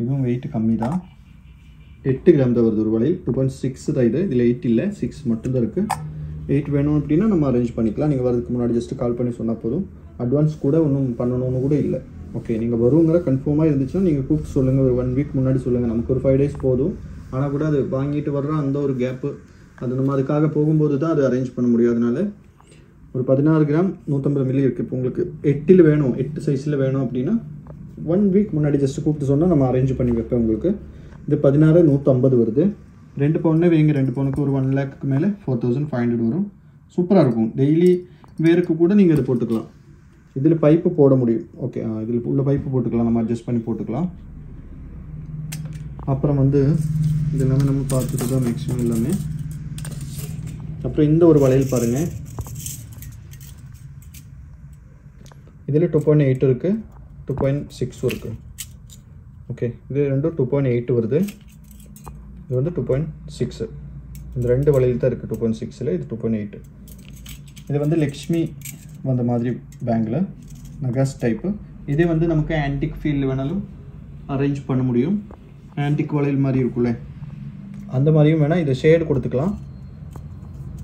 இதுவும் வெயிட் கம்மி தான். 8 கிராம் தான் வருது ஒரு வளையல். 2.6 தான் இது. இதில் 8 இல்லை, 6 மட்டும்தான் இருக்குது. 8 வேணும் அப்படின்னா நம்ம அரேஞ்ச் பண்ணிக்கலாம். நீங்கள் வரதுக்கு முன்னாடி ஜஸ்ட்டு கால் பண்ணி சொன்னால் போதும். அட்வான்ஸ் கூட ஒன்றும் பண்ணணும்னு கூட இல்லை. ஓகே, நீங்கள் வருங்கிற கன்ஃபார்மாக இருந்துச்சுன்னா நீங்கள் கூப்பிட்டு சொல்லுங்கள். ஒரு 1 வீக் முன்னாடி சொல்லுங்கள். நமக்கு ஒரு 5 days போதும். ஆனால் கூட அது வாங்கிட்டு வர்ற அந்த ஒரு கேப்பு, அது நம்ம அதுக்காக போகும்போது தான் அது அரேஞ்ச் பண்ண முடியும். அதனால ஒரு 16 கிராம் 150 மில்லி இருக்குது. இப்போ உங்களுக்கு 8 வேணும், 8 சைஸில் வேணும் அப்படின்னா 1 வீக் முன்னாடி ஜஸ்ட்டு கூப்பிட்டு சொன்னால் நம்ம அரேஞ்ச் பண்ணி வைப்பேன் உங்களுக்கு. இது 16,150 வருது. 2 பவுன்னே வைங்க. 2 பவுனுக்கு ஒரு 1 லேக்குக்கு மேலே 4,500 வரும். சூப்பராக இருக்கும். டெய்லி வேருக்கு கூட நீங்கள் இதை போட்டுக்கலாம். இதில் பைப்பு போட முடியும். ஓகே, இதில் உள்ள பைப்பு போட்டுக்கலாம், நம்ம அட்ஜஸ்ட் பண்ணி போட்டுக்கலாம். அப்புறம் வந்து இது எல்லாமே நம்ம பார்த்துட்டு தான் மேக்ஸிமம் எல்லாமே. அப்புறம் இந்த ஒரு வளையல் பாருங்கள், இதில் 2.8 இருக்குது, 2.6 இருக்குது. ஓகே, இது ரெண்டும் 2.8 வருது, இது வந்து 2.6. இந்த ரெண்டு வளையல் தான் இருக்குது 2.6ல், இது 2.8. இது வந்து லக்ஷ்மி வந்த மாதிரி பேங்கில் நகாஸ் டைப்பு. இதே வந்து நமக்கு ஆன்டிக் ஃபீல்டு வேணாலும் அரேஞ்ச் பண்ண முடியும். ஆன்டிக் வளையல் மாதிரி இருக்குல்ல, அந்த மாதிரியும் வேணால் இதை ஷேடு கொடுத்துக்கலாம்.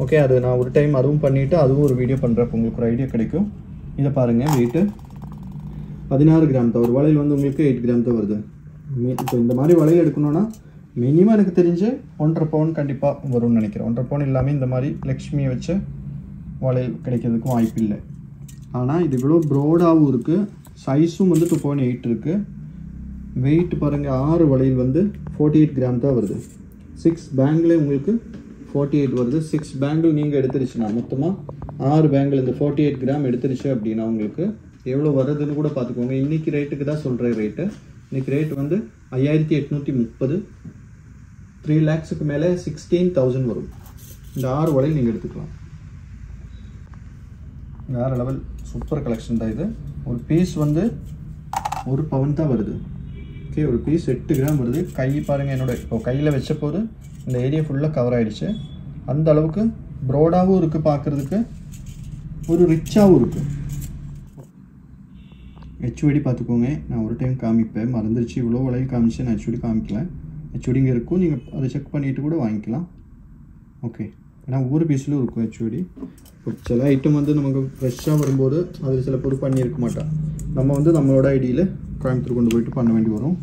ஓகே, அது நான் ஒரு டைம் அதுவும் பண்ணிவிட்டு அதுவும் ஒரு வீடியோ பண்ணுறப்போ உங்களுக்கு ஒரு ஐடியா கிடைக்கும். இதை பாருங்கள், வெயிட்டு 16 கிராம் தான். ஒரு வளையல் வந்து உங்களுக்கு 8 கிராம் தான் வருது. இப்போ இந்த மாதிரி வளையல் எடுக்கணுன்னா மினிமம் எனக்கு தெரிஞ்சு 1.5 பவுன் கண்டிப்பாக வரும்னு நினைக்கிறேன். 1.5 பவுன் இல்லாமல் இந்த மாதிரி லக்ஷ்மியை வச்ச வளையல் கிடைக்கிறதுக்கும் வாய்ப்பு இல்லை. ஆனால் இது இவ்வளோ ப்ரோடாகவும் இருக்குது, சைஸும் வந்து 2.8 இருக்குது. வெயிட் பாருங்கள், 6 வளையல் வந்து 48 கிராம் தான் வருது. 6 பேங்கில் உங்களுக்கு 48 வருது. 6 பேங்கிள் நீங்கள் எடுத்துருச்சுன்னா மொத்தமாக 6 பேங்கிள் இந்த 48 கிராம் எடுத்துருச்சு அப்படின்னா உங்களுக்கு எவ்வளோ வருதுன்னு கூட பார்த்துக்கோங்க. இன்றைக்கி ரேட்டுக்கு தான் சொல்கிற ரேட்டு. இன்றைக்கி ரேட் வந்து 5830, 3 lakhsக்கு மேலே 16,000 வரும். இந்த 6 வளையல் நீங்கள் எடுத்துக்கலாம். வேறு லெவல் சூப்பர் கலெக்ஷன் தான் இது. ஒரு பீஸ் வந்து 1 பவுன் தான் வருது. ஓகே, ஒரு பீஸ் 8 கிராம் வருது. கை பாருங்கள், என்னோட இப்போ கையில் வச்ச போது இந்த ஏரியா ஃபுல்லாக கவர் ஆகிடுச்சு. அந்த அளவுக்கு ப்ரோடாகவும் இருக்குது, பார்க்குறதுக்கு ஒரு ரிச்சாகவும் இருக்குது. ஹெச்ஓடி பார்த்துக்கோங்க, நான் ஒரு டைம் காமிப்பேன், மறந்துருச்சு. இவ்வளோ வளையல் காமிச்சு நான் ஹெச்ஓடி காமிக்கல. ஹெச்ஓடி இங்கே இருக்கும், நீங்கள் அதை செக் பண்ணிவிட்டு கூட வாங்கிக்கலாம். ஓகே, ஏன்னா ஒவ்வொரு பீஸ்லையும் இருக்கும் ஹெச்ஓடி. இப்போ சில ஐட்டம் வந்து நமக்கு ஃப்ரெஷ்ஷாக வரும்போது அதில் சில பொருள் பண்ணியிருக்க மாட்டோம். நம்ம வந்து நம்மளோட ஐடியில் கோயம்புத்தூர் கொண்டு போயிட்டு பண்ண வேண்டி வரும்.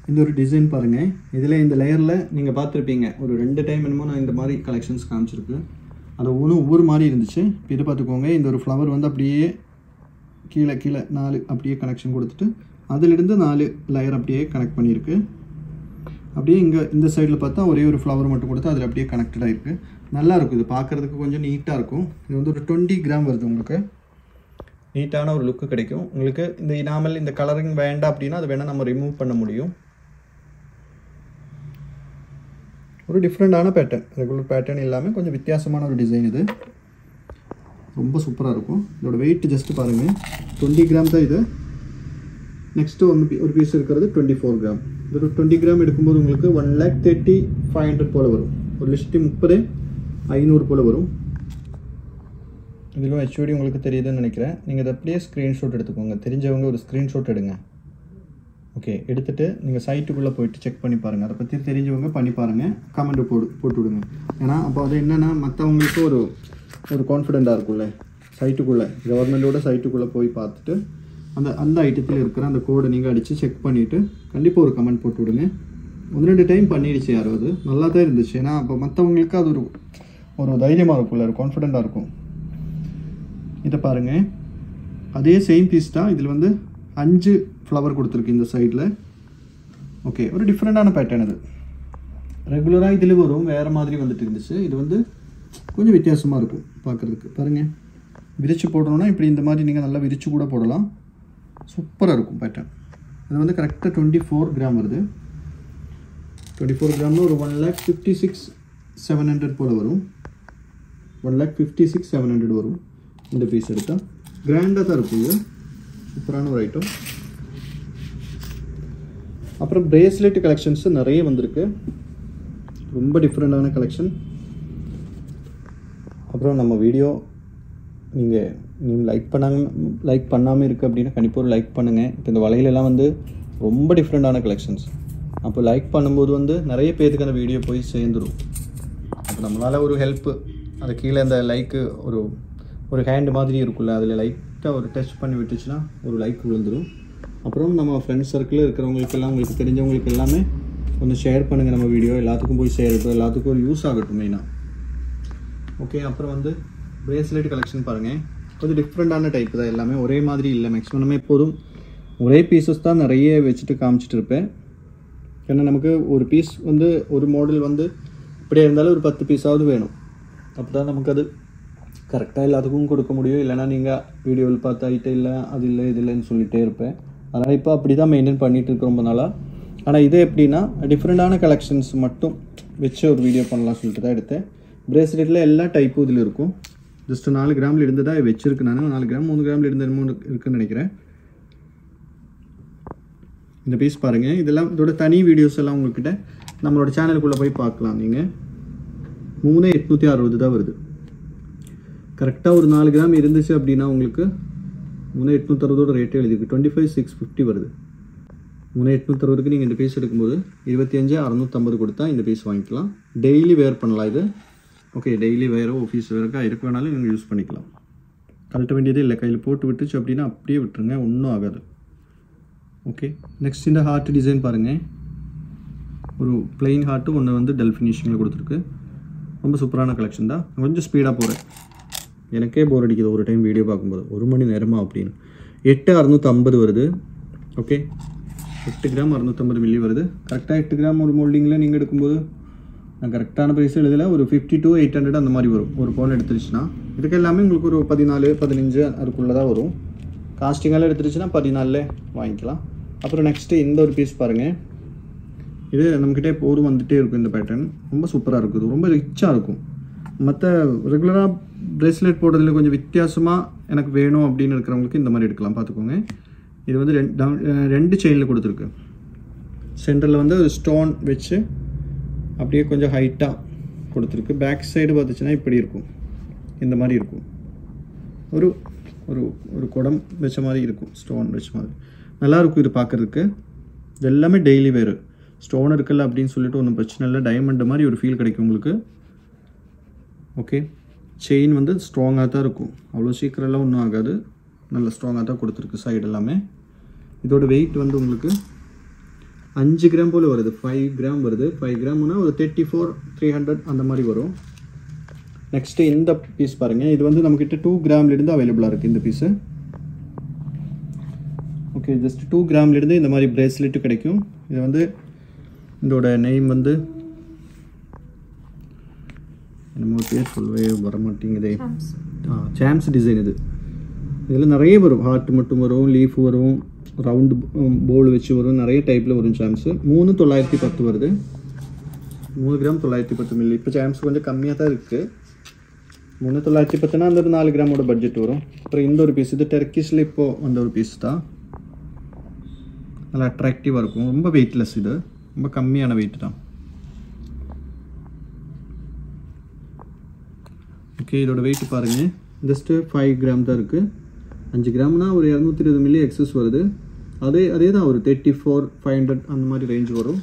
இந்த ஒரு டிசைன் பாருங்கள், இதில் இந்த லேயரில் நீங்கள் பார்த்துருப்பீங்க ஒரு 2 டைம் என்னமோ நான் இந்த மாதிரி கலெக்ஷன்ஸ் காமிச்சிருக்கு. அது ஒவ்வொரு மாதிரி இருந்துச்சு. இப்போ இது பார்த்துக்கோங்க, இந்த ஒரு ஃப்ளவர் வந்து அப்படியே கீழே 4 அப்படியே கனெக்ஷன் கொடுத்துட்டு அதிலிருந்து 4 லேயர் அப்படியே கனெக்ட் பண்ணியிருக்கு. அப்படியே இங்கே இந்த சைடில் பார்த்தா ஒரே ஒரு ஃப்ளவர் மட்டும் கொடுத்து அதில் அப்படியே கனெக்டடாக இருக்குது. நல்லாயிருக்கும், இது பார்க்குறதுக்கு கொஞ்சம் நீட்டாக இருக்கும். இது வந்து ஒரு 20 கிராம் வருது. உங்களுக்கு நீட்டான ஒரு லுக்கு கிடைக்கும். உங்களுக்கு இந்த இனாமல் இந்த கலரிங் வேண்டாம் அப்படின்னா அது வேணால் நம்ம ரிமூவ் பண்ண முடியும். ஒரு டிஃப்ரெண்ட்டான பேட்டர்ன், ரெகுலர் பேட்டர்ன் இல்லாமல் கொஞ்சம் வித்தியாசமான ஒரு டிசைன். இது ரொம்ப சூப்பராக இருக்கும். இதோட வெயிட் ஜஸ்ட் பாருங்கள், 20 கிராம் தான் இது. நெக்ஸ்ட்டு ஒரு பீஸ் இருக்கிறது 24 கிராம். இது ஒரு 20 கிராம் எடுக்கும்போது உங்களுக்கு 1,30,500 போல் வரும். ஒரு 1,30,500 போல் வரும். இதிலும் ஹெச்ஓடி உங்களுக்கு தெரியுதுன்னு நினைக்கிறேன். நீங்கள் இதை அப்படியே ஸ்க்ரீன்ஷாட் எடுத்துக்கோங்க. தெரிஞ்சவங்க ஒரு ஸ்க்ரீன்ஷாட் எடுங்க. ஓகே, எடுத்துகிட்டு நீங்கள் சைட்டுக்குள்ளே போயிட்டு செக் பண்ணி பாருங்கள். அதை பற்றி தெரிஞ்சவங்க பண்ணி பாருங்கள், கமெண்ட் போட்டு விடுங்க. ஏன்னா அப்போ அது என்னென்னா மற்றவங்களுக்கு ஒரு கான்ஃபிடெண்ட்டாக இருக்கும்ல. சைட்டுக்குள்ளே கவர்மெண்ட்டோட சைட்டுக்குள்ளே போய் பார்த்துட்டு அந்த ஐட்டத்தில் இருக்கிற அந்த கோடை நீங்கள் அடித்து செக் பண்ணிவிட்டு கண்டிப்பாக ஒரு கமெண்ட் போட்டு விடுங்க. 1-2 டைம் பண்ணிடுச்சு யாராவது, நல்லா தான் இருந்துச்சு. ஏன்னா அப்போ மற்றவங்களுக்கு அது ஒரு தைரியமாக இருக்கும்ல, ஒரு கான்ஃபிடெண்ட்டாக இருக்கும். இதை பாருங்கள், அதே சேம் பீஸ் தான். இதில் வந்து 5 ஃப்ளவர் கொடுத்துருக்கு இந்த சைடில். ஓகே, ஒரு டிஃப்ரெண்ட்டான பேட்டர்ன். இது ரெகுலராக இதில் வரும், வேறு மாதிரி வந்துட்டு இருந்துச்சு. இது வந்து கொஞ்சம் வித்தியாசமாக இருக்கும் பார்க்குறதுக்கு. பாருங்கள், விரித்து போடணுன்னா இப்படி இந்த மாதிரி நீங்கள் நல்லா விரித்து கூட போடலாம். சூப்பராக இருக்கும் பேட்டர்ன். இது வந்து கரெக்டாக 24 கிராம் வருது. 24 கிராமில் ஒரு 1,56,700 போல் வரும். 1,56,700 வரும் இந்த பீஸ் எடுத்தால். கிராண்டாக தான் இருக்கும். இது சூப்பரான ஒரு ஐட்டம். அப்புறம் பிரேஸ்லெட் கலெக்ஷன்ஸு நிறைய வந்திருக்கு, ரொம்ப டிஃப்ரெண்ட்டான கலெக்ஷன். அப்புறம் நம்ம வீடியோ நீங்கள் லைக் பண்ணாமல் இருக்குது அப்படின்னா கண்டிப்பாக ஒரு லைக் பண்ணுங்கள். இப்போ இந்த வளையலெல்லாம் வந்து ரொம்ப டிஃப்ரெண்ட்டான கலெக்ஷன்ஸ். அப்போ லைக் பண்ணும்போது வந்து நிறைய பேருக்கு அந்த வீடியோ போய் சேர்ந்துடும். அப்போ நம்மளால் ஒரு ஹெல்ப்பு, அது கீழே அந்த லைக்கு ஒரு ஹேண்டு மாதிரி இருக்குல்ல, அதில் லைட்டாக ஒரு டச் பண்ணி விட்டுச்சுன்னா ஒரு லைக் விழுந்துடும். அப்புறம் நம்ம ஃப்ரெண்ட்ஸ் சர்க்கிளில் இருக்கிறவங்களுக்கெல்லாம், உங்களுக்கு தெரிஞ்சவங்களுக்கு எல்லாமே கொஞ்சம் ஷேர் பண்ணுங்கள். நம்ம வீடியோ எல்லாத்துக்கும் போய் சேரட்டும், எல்லாத்துக்கும் ஒரு யூஸ் ஆகட்டும் மெயினாக. ஓகே, அப்புறம் வந்து பிரேஸ்லெட் கலெக்ஷன் பாருங்கள், கொஞ்சம் டிஃப்ரெண்ட்டான டைப் தான். எல்லாமே ஒரே மாதிரி இல்லை. மேக்ஸிமம் நம்ம எப்போதும் ஒரே பீசஸ் தான் நிறைய வச்சுட்டு காமிச்சிட்டு இருப்பேன். ஏன்னா நமக்கு ஒரு பீஸ் வந்து ஒரு மாடல் வந்து இப்படியே இருந்தாலும் ஒரு 10 பீஸாவது வேணும். அப்போ தான் நமக்கு அது கரெக்டாக எல்லாத்துக்கும் கொடுக்க முடியும். இல்லைனா நீங்கள் வீடியோவில் பார்த்து ஐட்டம் இல்லை அது இல்லை இது இல்லைன்னு சொல்லிகிட்டே இருப்பேன். அதனால் இப்போ அப்படி தான் மெயின்டைன் பண்ணிகிட்டு இருக்கேன் ரொம்ப நாளாக. ஆனால் இது எப்படின்னா டிஃப்ரெண்ட்டான கலெக்ஷன்ஸ் மட்டும் வச்சு ஒரு வீடியோ பண்ணலாம் சொல்லிட்டு தான் எடுத்தேன். பிரேஸ்லெட்டில் எல்லா டைப்பும் இதில் இருக்கும். ஜஸ்ட் 4 கிராமில் இருந்து தான் வச்சுருக்கு. நான் 4 கிராம் 3 கிராமில் இருந்து என்னமோ இருக்குன்னு நினைக்கிறேன். இந்த பீஸ் பாருங்கள். இதெல்லாம் இதோட தனி வீடியோஸ் எல்லாம் உங்கள்கிட்ட நம்மளோட சேனலுக்குள்ளே போய் பார்க்கலாம். நீங்கள் 3860 தான் வருது. கரெக்டாக ஒரு 4 கிராம் இருந்துச்சு அப்படின்னா உங்களுக்கு 3860 ரேட்டே எழுதிருக்கு. 25,650 வருது. 3860க்கு நீங்கள் இந்த பீஸ் எடுக்கும்போது 25,650 கொடுத்தா இந்த பீஸ் வாங்கிக்கலாம். டெய்லி வேர் பண்ணலாம் இது. ஓகே, டெய்லி வேரோ ஆஃபீஸ் வேறுக்கா இருக்க வேணாலும் நீங்கள் யூஸ் பண்ணிக்கலாம். கழட்ட வேண்டியதே இல்லை. கையில் போட்டு விட்டுச்சு அப்படின்னா அப்படியே விட்டுருங்க, ஒன்றும் ஆகாது. ஓகே, நெக்ஸ்ட் இந்த ஹார்ட் டிசைன் பாருங்கள். ஒரு பிளெயின் ஹார்ட்டு ஒன்று வந்து டெல் ஃபினிஷிங்கில் கொடுத்துருக்கு. ரொம்ப சூப்பரான கலெக்ஷன் தான். கொஞ்சம் ஸ்பீடாக போகிறேன், எனக்கே போர் அடிக்குது ஒரு டைம் வீடியோ பார்க்கும்போது. 1 மணி நேரமாக அப்படின்னு. 8,650 வருது. ஓகே, 8 கிராம் 650 மில்லி வருது. கரெக்டாக 8 கிராம் ஒரு மோல்டிங்கில் நீங்கள் எடுக்கும்போது நான் கரெக்டான ப்ரைஸ் எழுதல, ஒரு 52,800 அந்த மாதிரி வரும் ஒரு பவுன் எடுத்துருச்சுன்னா. இதுக்கு எல்லாமே உங்களுக்கு ஒரு 14-15 அதுக்குள்ளே தான் வரும். காஸ்டிங்கெல்லாம் எடுத்துருச்சுன்னா 14 வாங்கிக்கலாம். அப்புறம் நெக்ஸ்ட்டு இந்த ஒரு பீஸ் பாருங்கள். இது நம்மக்கிட்டே போதும் வந்துகிட்டே இருக்கும். இந்த பேட்டர்ன் ரொம்ப சூப்பராக இருக்குது, ரொம்ப ரிச்சாக இருக்கும். மற்ற ரெகுலராக ப்ரேஸ்லெட் போடுறதுல கொஞ்சம் வித்தியாசமாக எனக்கு வேணும் அப்படின்னு இருக்கிறவங்களுக்கு இந்த மாதிரி எடுக்கலாம். பார்த்துக்கோங்க. இது வந்து 2 செயினில் கொடுத்துருக்கு. சென்டரில் வந்து ஒரு ஸ்டோன் வச்சு அப்படியே கொஞ்சம் ஹைட்டாக கொடுத்துருக்கு. பேக் சைடு பார்த்துச்சுன்னா இப்படி இருக்கும், இந்த மாதிரி இருக்கும். ஒரு ஒரு ஒரு குடம் வச்ச மாதிரி இருக்கும், ஸ்டோன் வச்ச மாதிரி நல்லாயிருக்கும் இது பார்க்குறதுக்கு. இது எல்லாமே டெய்லி வேறு. ஸ்டோன் இருக்குல்ல அப்படின்னு சொல்லிட்டு ஒன்றும் பிரச்சனை இல்லை. டைமண்ட் மாதிரி ஒரு ஃபீல் கிடைக்கும் உங்களுக்கு. ஓகே, செயின் வந்து ஸ்ட்ராங்காக தான் இருக்கும், அவ்வளோ சீக்கிரம்லாம் ஒன்றும் ஆகாது. நல்ல ஸ்ட்ராங்காக தான் கொடுத்துருக்கு சைடு எல்லாமே. இதோட வெயிட் வந்து உங்களுக்கு 5 கிராம் போல் வருது. 5 கிராம் வருது. 5 கிராம்னா ஒரு 34,300 அந்த மாதிரி வரும். நெக்ஸ்ட்டு இந்த பீஸ் பாருங்கள். இது வந்து நம்மக்கிட்ட 2 கிராம்லேருந்து அவைலபிளாக இருக்குது இந்த பீஸு. ஓகே, ஜஸ்ட் 2 கிராம்லேருந்து இந்த மாதிரி பிரேஸ்லெட்டு கிடைக்கும். இது வந்து இதோட நெய்ம் வந்து என்னமோ பேர் சொல்லவே வரமாட்டேங்குதே. Sam's design. இது இதில் நிறைய வரும். ஹார்ட் மட்டும் வரும், லீஃப் வரும், ரவுண்டு போல் வச்சு வரும், நிறைய டைப்பில் வரும் சாம்ஸு. 3,910 வருது. 3 கிராம் 910 மில்லி. இப்போ சாம்ஸ் கொஞ்சம் கம்மியாக தான் இருக்குது. 3,910னா அந்த ஒரு 4 கிராமோட பட்ஜெட் வரும். அப்புறம் இந்த ஒரு பீஸ், இது டர்க்கிஷில் இப்போது வந்த ஒரு பீஸ் தான். நல்லா அட்ராக்டிவாக இருக்கும். ரொம்ப வெயிட்லெஸ். இது ரொம்ப கம்மியான வெயிட் தான். ஓகே, இதோட வெயிட் பாருங்கள். ஜஸ்ட்டு 5 கிராம் தான் இருக்குது. 5 கிராம்னா ஒரு 220 மில்லி எக்ஸஸ் வருது. அதே தான் ஒரு 34,500 அந்த மாதிரி ரேஞ்ச் வரும்.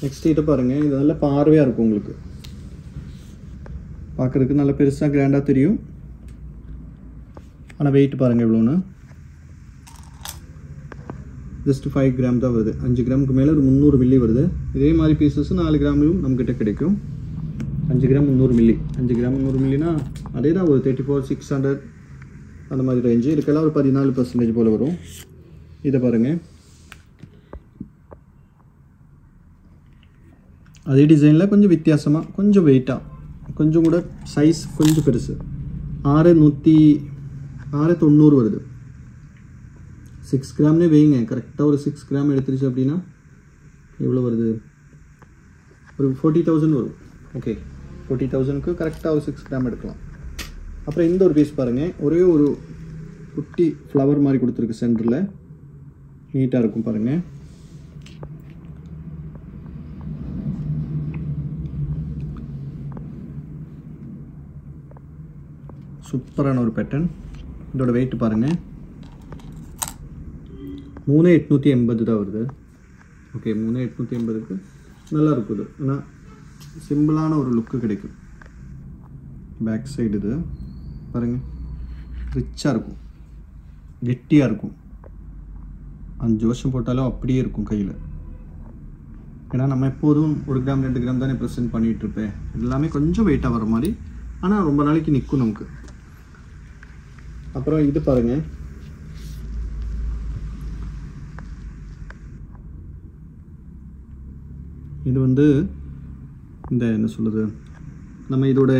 நெக்ஸ்ட் இதை பாருங்கள். இது நல்ல பார்வையாக இருக்கும் உங்களுக்கு, பார்க்குறதுக்கு நல்லா பெருசாக கிராண்டாக தெரியும். ஆனால் வெயிட் பாருங்கள் எவ்வளோன்னு. ஜஸ்ட் 5 கிராம் தான் வருது. 5 கிராமுக்கு மேலே ஒரு 300 மில்லி வருது. இதே மாதிரி பீசஸ் 4 கிராம்லையும் நம்மக்கிட்ட கிடைக்கும். 5 கிராம் 300 மில்லி. 5 கிராம் 300 மில்லினா அதே தான் ஒரு 34,600 அந்த மாதிரி ரேஞ்சு. இதுக்கெல்லாம் ஒரு 14% போல் வரும். இதை பாருங்கள். அதே டிசைனில் கொஞ்சம் வித்தியாசமாக, கொஞ்சம் வெயிட்டாக, கொஞ்சம் கூட சைஸ் கொஞ்சம் பெருசு. 690 வருது. 6 கிராம்னே வைங்க. கரெக்டாக ஒரு 6 கிராம் எடுத்துருச்சு அப்படின்னா எவ்வளோ வருது? ஒரு 40,000 வரும். ஓகே, 40,000க்கு கரெக்டாக ஒரு 6 கிராம் எடுக்கலாம். அப்புறம் இந்த ஒரு பீஸ் பாருங்கள். ஒரே ஒரு குட்டி ஃப்ளவர் மாதிரி கொடுத்துருக்கு சென்டரில். நீட்டாக இருக்கும் பாருங்கள். சூப்பரான ஒரு பேட்டர்ன். இதோட வெயிட் பாருங்கள். 3,880 தான் வருது. ஓகே, 3,880க்கு நல்லா இருக்குது. ஆனால் சிம்பிளான ஒரு லுக்கு கிடைக்கும். பேக் சைடு இது பாருங்கள், ரிச்சாக இருக்கும், கெட்டியாக இருக்கும். 5 வருஷம் போட்டாலும் அப்படியே இருக்கும் கையில். ஏன்னா நம்ம எப்போதும் 1 கிராம் 2 கிராம் தானே ப்ரெசென்ட் பண்ணிகிட்ருப்பேன். எல்லாமே கொஞ்சம் வெயிட்டாக வர மாதிரி, ஆனால் ரொம்ப நாளைக்கு நிற்கும் நமக்கு. அப்புறம் இது பாருங்கள். இது வந்து இந்த என்ன சொல்கிறது, நம்ம இதோட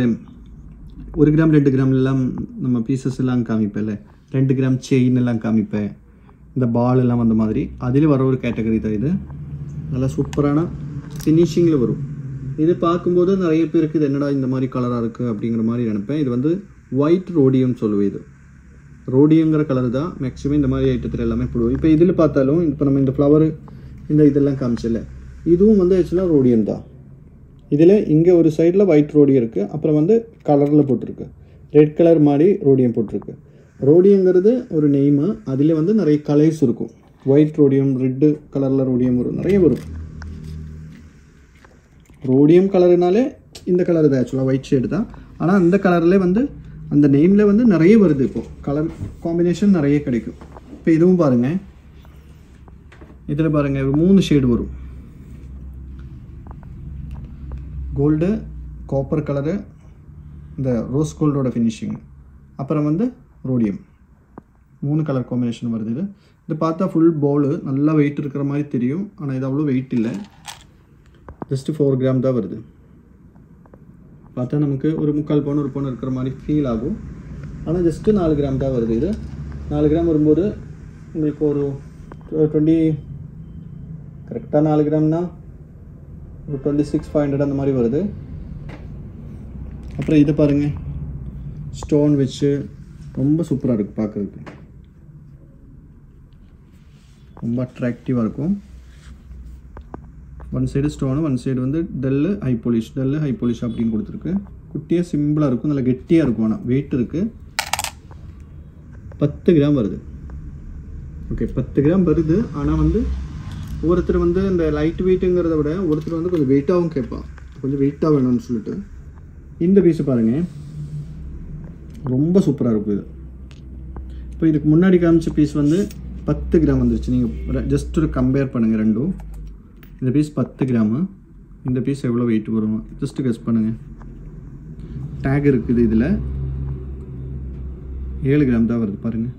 1 கிராம் 2 கிராம் எல்லாம் நம்ம பீசஸ் எல்லாம் காமிப்பேன்ல, 2 கிராம் செயின் எல்லாம் காமிப்பேன், இந்த பால் எல்லாம் அந்த மாதிரி அதில் வர ஒரு கேட்டகரி தான் இது. நல்லா சூப்பரான ஃபினிஷிங்கில் வரும். இது பார்க்கும்போது நிறைய பேருக்கு இது என்னடா இந்த மாதிரி கலராக இருக்குது அப்படிங்கிற மாதிரி நினைப்பேன். இது வந்து ஒயிட் ரோடியம் சொல்லுவேன். இது ரோடியங்கிற கலர் தான் மேக்ஸிமம் இந்த மாதிரி ஐட்டத்தில் எல்லாமே போடுவோம். இப்போ இதில் பார்த்தாலும் இப்போ நம்ம இந்த ஃப்ளவர் இந்த இதெல்லாம் காமிச்சில்ல, இதுவும் வந்து ஆக்சுவலாக ரோடியம் தான். இதில் இங்கே ஒரு சைடில் ஒயிட் ரோடியம் இருக்குது, அப்புறம் வந்து கலரில் போட்டிருக்கு, ரெட் கலர் மாதிரி ரோடியம் போட்டிருக்கு. ரோடியங்கிறது ஒரு நெய்மு, அதில் வந்து நிறைய கலர்ஸ் இருக்கும். ஒயிட் ரோடியம், ரெட்டு கலரில் ரோடியம் வரும், நிறைய வரும். ரோடியம் கலருனாலே இந்த கலர் தான் ஆக்சுவலாக ஒயிட் ஷேடு தான். ஆனால் அந்த கலரில் வந்து அந்த நெய்மில் வந்து நிறைய வருது. இப்போது கலர் காம்பினேஷன் நிறைய கிடைக்கும். இப்போ இதுவும் பாருங்கள், இதில் பாருங்கள் 3 ஷேடு வரும். கோல்டு, காப்பர் கலரு, இந்த ரோஸ் கோல்டோட ஃபினிஷிங், அப்புறம் வந்து ரோடியம், 3 கலர் காம்பினேஷன் வருது. இது பார்த்தா ஃபுல் பவுலு நல்லா வெயிட் இருக்கிற மாதிரி தெரியும். ஆனால் இது அவ்வளோ வெயிட் இல்லை, ஜஸ்ட்டு 4 கிராம் தான் வருது. பார்த்தா நமக்கு ஒரு 3/4 பவுன் 1 பவுன் இருக்கிற மாதிரி ஃபீல் ஆகும். ஆனால் ஜஸ்ட்டு 4 கிராம் தான் வருது. இது 4 கிராம் வரும்போது உங்களுக்கு ஒரு 20 கரெக்டாக 4 கிராம்னா ஒரு 26,500 அந்த மாதிரி வருது. அப்புறம் இது பாருங்கள், ஸ்டோன் வச்சு ரொம்ப சூப்பராக இருக்குது பார்க்குறதுக்கு, ரொம்ப அட்ராக்டிவாக இருக்கும். One side stone, one side வந்து டல்லு ஹை பாலிஷ் அப்படின்னு கொடுத்துருக்கு. குட்டியாக சிம்பிளாக இருக்கும், நல்லா கெட்டியாக இருக்கும். ஆனால் வெயிட் இருக்குது. 10 கிராம் வருது. ஓகே, 10 கிராம் வருது. ஆனால் வந்து ஒருத்தர் வந்து இந்த லைட் வெயிட்டுங்கிறத விட ஒருத்தர் வந்து கொஞ்சம் வெயிட்டாகவும் கேட்பான், கொஞ்சம் வெயிட்டாக வேணும்னு சொல்லிட்டு. இந்த பீஸு பாருங்கள், ரொம்ப சூப்பராக இருக்கும் இது. இப்போ இதுக்கு முன்னாடி காமிச்ச பீஸ் வந்து 10 கிராம் வந்துருச்சு. நீங்கள் ஜஸ்ட் ஒரு கம்பேர் பண்ணுங்கள் ரெண்டும். இந்த பீஸ் 10 கிராமு, இந்த பீஸ் எவ்வளோ வெயிட் வரும் ஜஸ்ட்டு கெஸ் பண்ணுங்கள். டேக் இருக்குது, இதில் 7 கிராம் தான் வருது பாருங்கள்,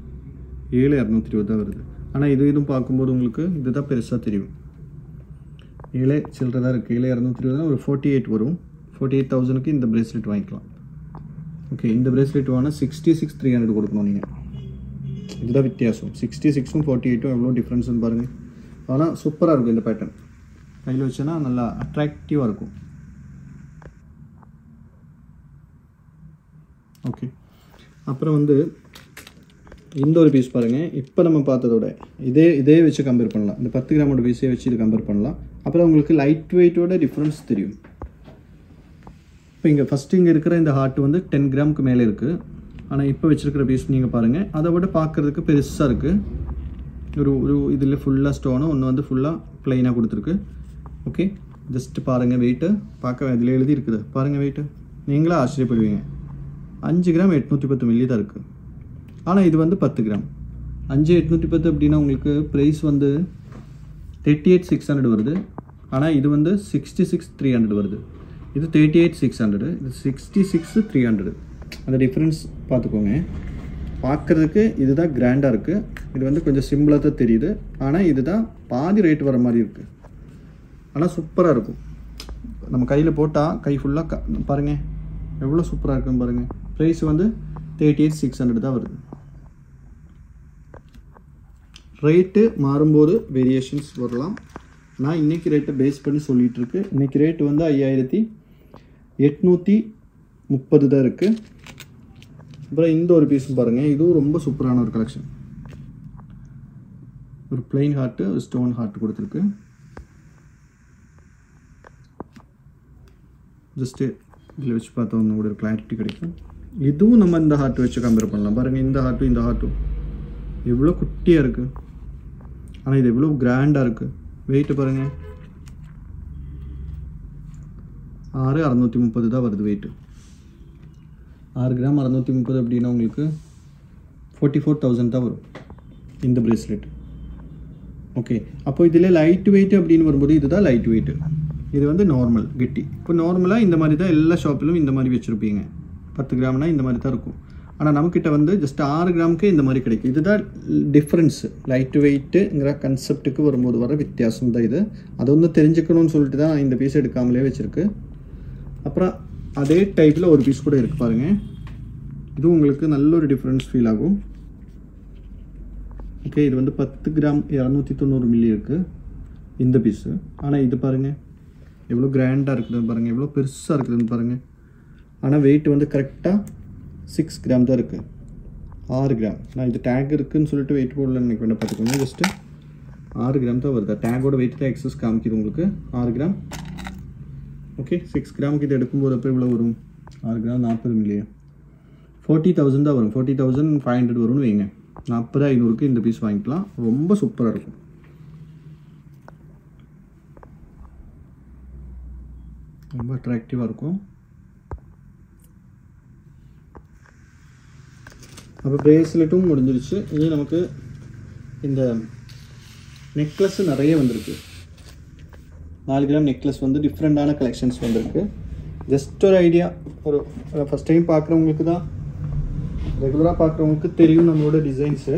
7,220 தான் வருது. ஆனால் இதுவும் பார்க்கும்போது உங்களுக்கு இது தான் பெருசாக தெரியும். 7 சில்லறை தான் இருக்குது. 7,220 தான், ஒரு 48 வரும். 48,000க்கு இந்த பிரேஸ்லெட் வாங்கிக்கலாம். ஓகே, இந்த பிரேஸ்லெட் வாங்கினா 66,300 கொடுக்கணும் நீங்கள். இதுதான் வித்தியாசம். 66ம் 48ம் எவ்வளோ டிஃப்ரென்ஸ்னு பாருங்கள். ஆனால் சூப்பராக இருக்கும். இந்த பேட்டர்ன் கையில் வச்சோன்னா நல்லா அட்ராக்டிவாக இருக்கும். ஓகே, அப்புறம் வந்து இந்த ஒரு பீஸ் பாருங்கள். இப்போ நம்ம பார்த்ததோட இதே வச்சு கம்பேர் பண்ணலாம். இந்த 10 கிராமோட பீஸே வச்சு இது கம்பேர் பண்ணலாம். அப்புறம் உங்களுக்கு லைட் வெயிட்டோட டிஃப்ரென்ஸ் தெரியும். இப்போ இங்கே ஃபஸ்ட்டு இங்கே இருக்கிற இந்த ஹார்ட் வந்து 10 கிராமுக்கு மேலே இருக்குது. ஆனால் இப்போ வச்சுருக்கிற பீஸ் நீங்கள் பாருங்கள், அதை விட பார்க்குறதுக்கு பெருசாக இருக்குது. ஒரு இதில் ஃபுல்லாக ஸ்டோனு, ஒன்று வந்து ஃபுல்லாக ப்ளைனாக கொடுத்துருக்கு. ஓகே, ஜஸ்ட்டு பாருங்கள் வெயிட்டு, பார்க்க இதில் எழுதி இருக்குது பாருங்கள் வெயிட்டு, நீங்களே ஆச்சரியப்படுவீங்க. 5 கிராம் 810 மில்லி தான் இருக்குது. ஆனால் இது வந்து 10 கிராம். 5,810 அப்படின்னா உங்களுக்கு ப்ரைஸ் வந்து 38,600 வருது. ஆனால் இது வந்து 66,300 வருது. இது 38,600, இது 66,300. அந்த டிஃப்ரென்ஸ் பார்த்துக்கோங்க. பார்க்குறதுக்கு இதுதான் கிராண்டாக இருக்குது, இது வந்து கொஞ்சம் சிம்பிளாக தான் தெரியுது. ஆனால் இதுதான் பாதி ரேட் வர மாதிரி இருக்குது. ஆனால் சூப்பராக இருக்கும். நம்ம கையில் போட்டால் கை ஃபுல்லாக பாருங்கள் எவ்வளோ சூப்பராக இருக்குன்னு பாருங்கள். ப்ரைஸ் வந்து 38,600 தான் வருது. ரேட்டு மாறும்போது வேரியேஷன்ஸ் வரலாம். நான் இன்றைக்கி ரேட்டை பேஸ் பண்ணி சொல்லிகிட்ருக்கு. இன்றைக்கி ரேட்டு வந்து 5,830 தான் இருக்குது. அப்புறம் இந்த ஒரு பீஸ் பாருங்கள், இதுவும் ரொம்ப சூப்பரான ஒரு கலெக்ஷன். ஒரு பிளெயின் ஹார்ட்டு, ஒரு ஸ்டோன் ஹார்ட் கொடுத்துருக்கு. ஜஸ்ட்டு இதில் வச்சு பார்த்தோம்னா கூட ஒரு கிளாரிட்டி கிடைக்கும். இதுவும் நம்ம இந்த ஹார்ட் வச்சு கம்பேர் பண்ணலாம். பாருங்கள், இந்த ஹார்ட்டும் எவ்வளோ குட்டியாக இருக்குது. ஆனால் இது எவ்வளோ கிராண்டாக இருக்குது. வெயிட்டு பாருங்கள், 6,630 தான் வருது வெயிட்டு. 6 கிராம் 630 அப்படின்னா உங்களுக்கு 44,000 தான் வரும் இந்த பிரேஸ்லெட். ஓகே, அப்போ இதில் லைட் வெயிட் அப்படின்னு வரும்போது இதுதான் லைட் வெயிட்டு. இது வந்து நார்மல் கெட்டி. இப்போ நார்மலாக இந்த மாதிரி தான் எல்லா ஷாப்பிலும் இந்த மாதிரி வச்சுருப்பீங்க. 10 கிராம்னா இந்த மாதிரி தான் இருக்கும். ஆனால் நம்மக்கிட்ட வந்து ஜஸ்ட் 6 கிராமுக்கே இந்த மாதிரி கிடைக்கும். இதுதான் டிஃப்ரென்ஸு. லைட் வெயிட்டுங்கிற கன்செப்ட்டுக்கு வரும்போது வர வித்தியாசம் தான் இது. அதை வந்து தெரிஞ்சுக்கணும்னு சொல்லிட்டு தான் இந்த பீஸ் எடுக்காமலே வச்சுருக்கு. அப்புறம் அதே டைப்பில் ஒரு பீஸ் கூட இருக்குது பாருங்கள். இது உங்களுக்கு நல்ல ஒரு டிஃப்ரென்ஸ் ஃபீல் ஆகும். ஓகே, இது வந்து 10 கிராம் 290 மில்லி இருக்குது இந்த பீஸு. ஆனால் இது பாருங்கள் எவ்வளோ கிராண்டாக இருக்குதுன்னு பாருங்கள், எவ்வளோ பெருசாக இருக்குதுன்னு பாருங்கள். ஆனால் வெயிட் வந்து கரெக்டாக 6 கிராம் தான் இருக்குது, 6 கிராம். நான் இது டேக் இருக்குதுன்னு சொல்லிட்டு வெயிட் போடலன்னு எனக்கு வேண்டாம் பார்த்துக்கோங்க. ஜஸ்ட்டு 6 கிராம் தான் வருது. டேக்கோட வெயிட் தான் எக்ஸஸ் காமிக்குது உங்களுக்கு 6 கிராம். ஓகே, 6 கிராமுக்கு இது எடுக்கும்போது அப்போ இவ்வளோ வரும்? 6 கிராம் 40 மில்லியா, 40,000 தான் வரும். 40,500 வரும்னு வைங்க. 40,500க்கு இந்த பீஸ் வாங்கிக்கலாம். ரொம்ப சூப்பராக இருக்கும். ரொம்ப அட்ராக்டிவாக இருக்கும். அப்போ பிரேஸ்லெட்டும் முடிஞ்சிருச்சு. இனி நமக்கு இந்த நெக்லஸ் நிறைய வந்திருக்கு. 4 கிராம் நெக்லஸ் வந்து டிஃப்ரெண்டான கலெக்ஷன்ஸ் வந்திருக்கு. ஜஸ்ட் ஒரு ஐடியா, ஒரு ஃபஸ்ட் டைம் பார்க்குறவங்களுக்கு தான், ரெகுலராக பார்க்குறவங்களுக்கு தெரியும் நம்மளோட டிசைன்ஸு.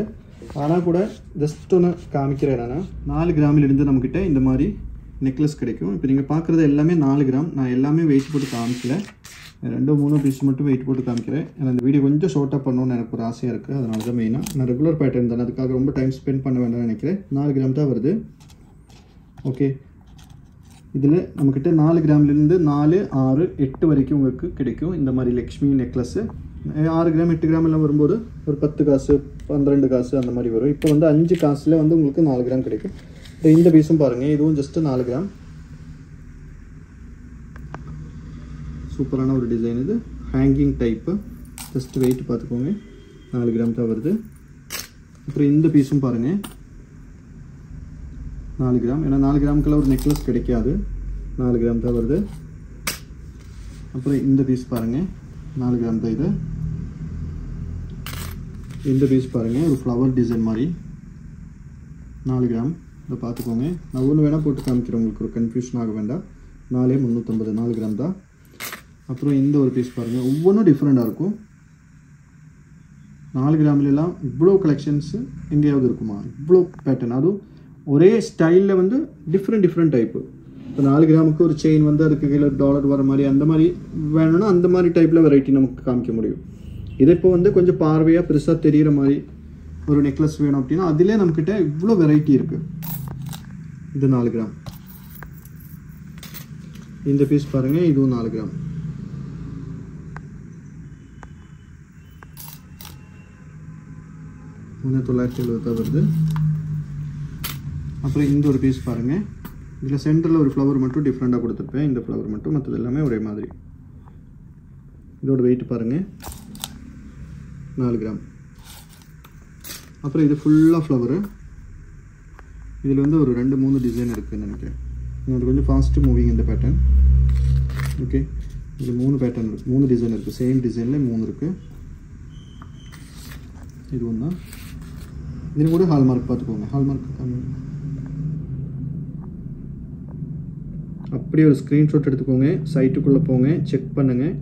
ஆனால் கூட ஜஸ்ட் ஒன்று காமிக்கிறேன். என்னென்னா 4 கிராமிலிருந்து நம்மக்கிட்ட இந்த மாதிரி நெக்லஸ் கிடைக்கும். இப்போ நீங்கள் பார்க்குறது எல்லாமே 4 கிராம். நான் எல்லாமே வெயிட் போட்டு காமிக்கல, 2-3 பீஸ் மட்டும் வெயிட் போட்டு காமிக்கிறேன். ஏன்னா இந்த வீடியோ கொஞ்சம் ஷார்ட்டாக பண்ணணும்னு எனக்கு ஒரு ஆசையாக இருக்குது. அதனால தான் மெயினாக நான் ரெகுலர் பேட்டர்ன் தானே, அதுக்காக ரொம்ப டைம் ஸ்பெண்ட் பண்ண வேண்டாம்னு நினைக்கிறேன். 4 கிராம் தான் வருது. ஓகே, இதில் நம்மக்கிட்ட 4 கிராம்லேருந்து 4, 6, 8 வரைக்கும் உங்களுக்கு கிடைக்கும் இந்த மாதிரி லக்ஷ்மி நெக்லஸ்ஸு. 6 கிராம் 8 கிராம் எல்லாம் வரும்போது ஒரு 10 காசு 12 காசு அந்த மாதிரி வரும். இப்போ வந்து 5 காசில் வந்து உங்களுக்கு 4 கிராம் கிடைக்கும். இந்த பீஸும் பாருங்கள், இதுவும் ஜஸ்ட்டு 4 கிராம். சூப்பரான ஒரு டிசைன் இது, ஹேங்கிங் டைப்பு. ஜஸ்ட் வெயிட் பார்த்துக்கோங்க, 4 கிராம் தான் வருது. அப்புறம் இந்த பீஸும் பாருங்கள் 4 கிராம். ஏன்னா 4 கிராமுக்குள்ள ஒரு நெக்லஸ் கிடைக்காது, 4 கிராம் தான் வருது. அப்புறம் இந்த பீஸ் பாருங்கள் 4 கிராம் தான் இது. இந்த பீஸ் பாருங்கள், ஒரு ஃப்ளவர் டிசைன் மாதிரி 4 கிராம். இதை பார்த்துக்கோங்க. நான் ஒன்று வேணால் போட்டு காமிக்கிறேன், உங்களுக்கு ஒரு கன்ஃபியூஷன் ஆக வேண்டாம். 4,350 4 கிராம் தான். அப்புறம் இந்த ஒரு பீஸ் பாருங்கள், ஒவ்வொன்றும் டிஃப்ரெண்ட்டாக இருக்கும். 4 கிராம்லாம் இவ்வளோ கலெக்ஷன்ஸு எங்கேயாவது இருக்குமா? இவ்வளோ பேட்டர்ன், அதுவும் ஒரே ஸ்டைலில் வந்து டிஃப்ரெண்ட் டைப்பு. இப்போ 4 கிராமுக்கு ஒரு செயின் வந்து அதுக்கு கீழே டாலர் வர மாதிரி அந்த மாதிரி வேணும்னா அந்த மாதிரி டைப்பில் வெரைட்டி நமக்கு காமிக்க முடியும். இது இப்போ வந்து கொஞ்சம் பார்வையாக பெருசாக தெரிகிற மாதிரி ஒரு நெக்லஸ் வேணும் அப்படின்னா அதிலே நம்மக்கிட்ட இவ்வளோ வெரைட்டி இருக்குது. இது 4 கிராம். இந்த பீஸ் பாருங்கள், இதுவும் 4 கிராம். ஒன்று 970 வருது. அப்புறம் இந்த ஒரு பீஸ் பாருங்கள், இதில் சென்டரில் ஒரு ஃப்ளவர் மட்டும் டிஃப்ரெண்ட்டாக கொடுத்துருப்பேன். இந்த ஃப்ளவர் மட்டும், மற்றது எல்லாமே ஒரே மாதிரி. இதோட வெயிட் பாருங்கள் 4 கிராம். அப்புறம் இது ஃபுல்லாக ஃப்ளவரு. இதில் வந்து ஒரு 2-3 டிசைன் இருக்குதுன்னு நினைக்கிறேன். இது கொஞ்சம் ஃபாஸ்ட்டு மூவிங் இந்த பேட்டர்ன். ஓகே, இது 3 பேட்டர்ன் இருக்குது, 3 டிசைன் இருக்குது. சேம் டிசைனில் 3 இருக்குது. இது ஒன்றா. இது கூட ஹால்மார்க் பார்த்துக்கோங்க, ஹால்மார்க் அப்படியே ஒரு ஸ்க்ரீன்ஷாட் எடுத்துக்கோங்க, சைட்டுக்குள்ளே போங்க, செக் பண்ணுங்கள்.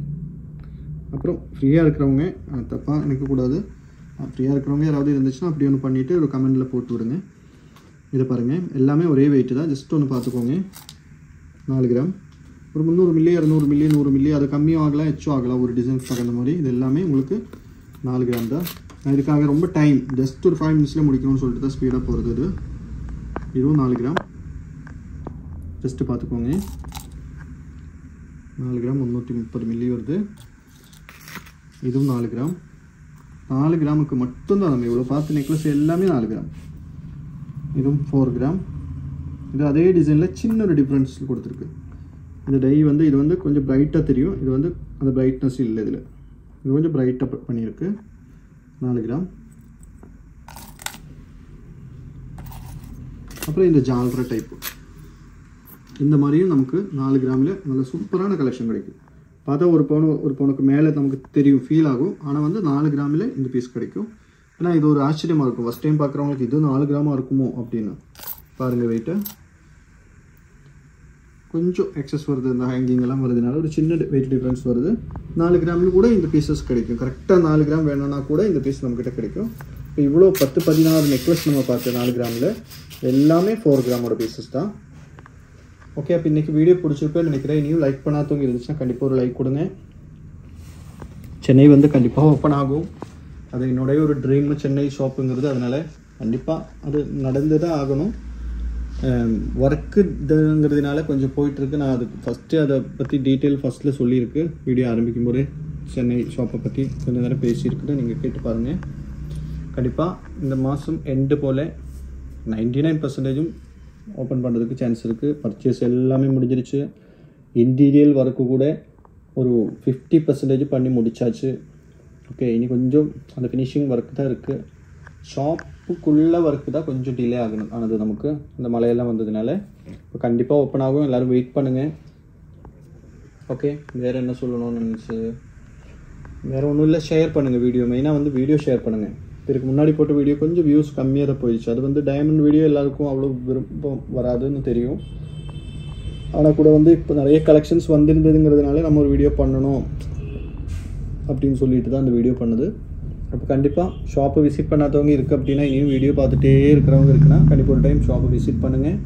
அப்புறம் ஃப்ரீயாக இருக்கிறவங்க தப்பாக நினைக்கக்கூடாது. ஃப்ரீயாக இருக்கிறவங்க யாராவது இருந்துச்சுன்னா அப்படி ஒன்று பண்ணிவிட்டு ஒரு கமெண்டில் போட்டு விடுங்க. இதை பாருங்கள், எல்லாமே ஒரே வெயிட்டு தான். ஜஸ்ட் ஒன்று பார்த்துக்கோங்க, 4 கிராம். ஒரு 300 மில்லி 200 மில்லி 100 மில்லி, அது கம்மியும் ஆகலாம் எச்சும் ஆகலாம் ஒரு டிசைன்ஸ் தகுந்த மாதிரி. இது எல்லாமே உங்களுக்கு 4 கிராம் தான். நான் இதுக்காக ரொம்ப டைம் ஜஸ்ட் ஒரு 5 மினிட்ஸில் முடிக்கணும்னு சொல்லிட்டு தான் ஸ்பீடாக போகிறது. இது இதுவும் 4 கிராம். ஜஸ்ட்டு பார்த்துக்கோங்க, 4 கிராம் 330 மில்லி வருது. இதுவும் 4 கிராம். 4 கிராமுக்கு மட்டும்தான் நம்ம இவ்வளோ பார்த்து நெக்லஸ் எல்லாமே 4 கிராம். இதுவும் 4 கிராம். இது அதே டிசைனில் சின்ன ஒரு டிஃப்ரென்ஸ் கொடுத்துருக்கு. இந்த டை வந்து இது வந்து கொஞ்சம் பிரைட்டாக தெரியும், இது வந்து அந்த பிரைட்னஸ் இல்லை. இதில் இது கொஞ்சம் பிரைட்டாக பண்ணியிருக்கு. 4 கிராம். அப்புறம் இந்த ஜால்ரா டைப்பு, இந்த மாதிரியும் நமக்கு 4 கிராமில் நல்ல சூப்பரான கலெக்ஷன் கிடைக்கும். பார்த்தா ஒரு பவுனுக்கு மேலே நமக்கு தெரியும், ஃபீல் ஆகும். ஆனால் வந்து 4 கிராமில் இந்த பீஸ் கிடைக்கும். ஏன்னா இது ஒரு ஆச்சரியமாக இருக்கும். ஃபஸ்ட் டைம் பார்க்குறவங்களுக்கு இது 4 கிராமாக இருக்குமோ அப்படின்னு. பாருங்கள் வெயிட்டு கொஞ்சம் எக்ஸஸ் வருது, இந்த ஹேங்கிங் எல்லாம் வருதுனால ஒரு சின்ன வெயிட் டிஃப்ரென்ஸ் வருது. 4 கிராமில் கூட இந்த பீசஸ் கிடைக்கும். கரெக்டாக 4 கிராம் வேணும்னா கூட இந்த பீஸ் நம்மக்கிட்ட கிடைக்கும். இப்போ இவ்வளோ 10-16 நெக்லஸ் நம்ம பார்த்து 4 கிராமில் எல்லாமே 4 கிராமோட பீசஸ் தான். ஓகே, அப்போ இன்றைக்கி வீடியோ பிடிச்சிருப்பேன்னு நினைக்கிறேன். இனியும் லைக் பண்ணாதவங்க இருந்துச்சுன்னா கண்டிப்பாக ஒரு லைக் கொடுங்க. சென்னை வந்து கண்டிப்பாக ஓப்பன் ஆகும். அது என்னுடைய ஒரு ட்ரீம், சென்னை ஷாப்புங்கிறது. அதனால் கண்டிப்பாக அது நடந்து தான் ஆகணும். ஒர்க்கு இதுங்கிறதுனால கொஞ்சம் போயிட்டுருக்கு. நான் அது ஃபஸ்ட்டு அதை பற்றி டீட்டெயில் ஃபஸ்ட்டில் சொல்லியிருக்கு. வீடியோ ஆரம்பிக்கும் போதே சென்னை ஷாப்பை பற்றி கொஞ்சம் நேரம் பேசியிருக்குது, நீங்கள் கேட்டு பாருங்கள். கண்டிப்பாக இந்த மாதம் எண்டு போல் 99% ஓப்பன் பண்ணுறதுக்கு சான்ஸ் இருக்குது. பர்ச்சேஸ் எல்லாமே முடிஞ்சிருச்சு. இன்டீரியல் ஒர்க்கு கூட ஒரு 50% பண்ணி முடிச்சாச்சு. ஓகே, இனி கொஞ்சம் அந்த ஃபினிஷிங் ஒர்க் தான் இருக்குது. ஷாப்புக்குள்ளே ஒர்க்கு தான் கொஞ்சம் டிலே ஆனது நமக்கு, இந்த மழையெல்லாம் வந்ததுனால. இப்போ கண்டிப்பாக ஓப்பன் ஆகும், எல்லோரும் வெயிட் பண்ணுங்கள். ஓகே, வேறு என்ன சொல்லணும்னு நினச்சி வேறு ஒன்றும் இல்லை. ஷேர் பண்ணுங்கள் வீடியோ, மெயினாக வந்து வீடியோ ஷேர் பண்ணுங்கள். இதுக்கு முன்னாடி போட்ட வீடியோ கொஞ்சம் வியூஸ் கம்மியாக தான் போயிடுச்சு. அது வந்து டைமண்ட் வீடியோ எல்லாருக்கும் அவ்வளோ விருப்பம் வராதுன்னு தெரியும். ஆனால் கூட வந்து இப்போ நிறைய கலெக்ஷன்ஸ் வந்திருந்ததுங்கிறதுனால நம்ம ஒரு வீடியோ பண்ணணும் அப்படின்னு சொல்லிட்டு தான் அந்த வீடியோ பண்ணுது. அப்போ கண்டிப்பாக ஷாப்பை விசிட் பண்ணாதவங்க இருக்குது அப்படின்னா, இனியும் வீடியோ பார்த்துட்டே இருக்கிறவங்க இருக்குன்னா கண்டிப்பாக ஒரு டைம் ஷாப்பை விசிட் பண்ணுங்கள்.